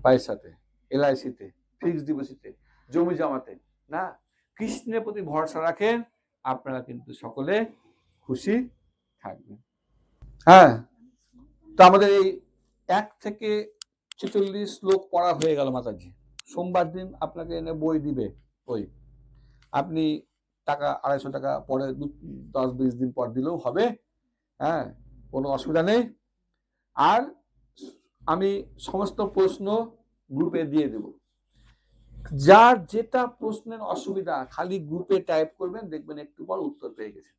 পয়সাতে, এলআইসিতে, ফিক্সড ডিপোজিটে, জমি জমাতে না, কৃষ্ণের প্রতি ভরসা রাখেন, আপনারা কিন্তু সকলে খুশি থাকবেন। হ্যাঁ, তো আমাদের এই 1 থেকে 46 শ্লোক পড়া হয়ে গেল মাতাজি। সোমবার দিন আপনাকে এনে বই দিবে, বই আপনি টাকা 250 টাকা পরে 10-20 দিন পর দিলেও হবে। হ্যাঁ, কোনো অসুবিধা নেই। আর আমি সমস্ত প্রশ্ন গ্রুপে দিয়ে দেব। যার যেটা প্রশ্নের অসুবিধা খালি গ্রুপে টাইপ করবেন, দেখবেন একটু পর উত্তর পেয়ে গেছে।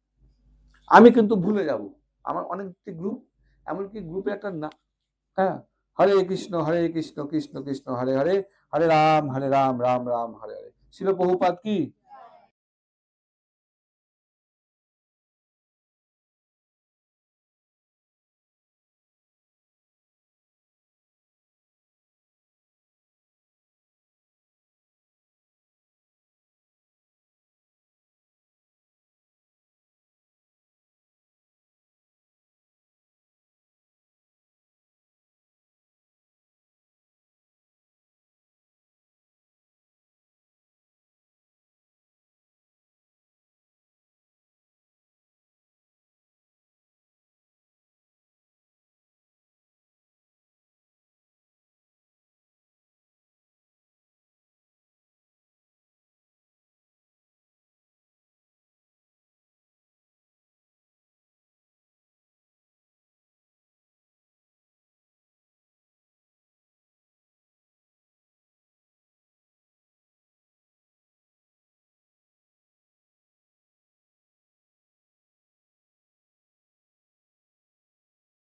আমি কিন্তু ভুলে যাব, আমার অনেকটি গ্রুপ, এমনকি গ্রুপে একটা না, হ্যাঁ, হরে কৃষ্ণ কৃষ্ণ কৃষ্ণ হরে হরে, হরে রাম রাম রাম হরে হরে। শিল প্রভুপাদ কি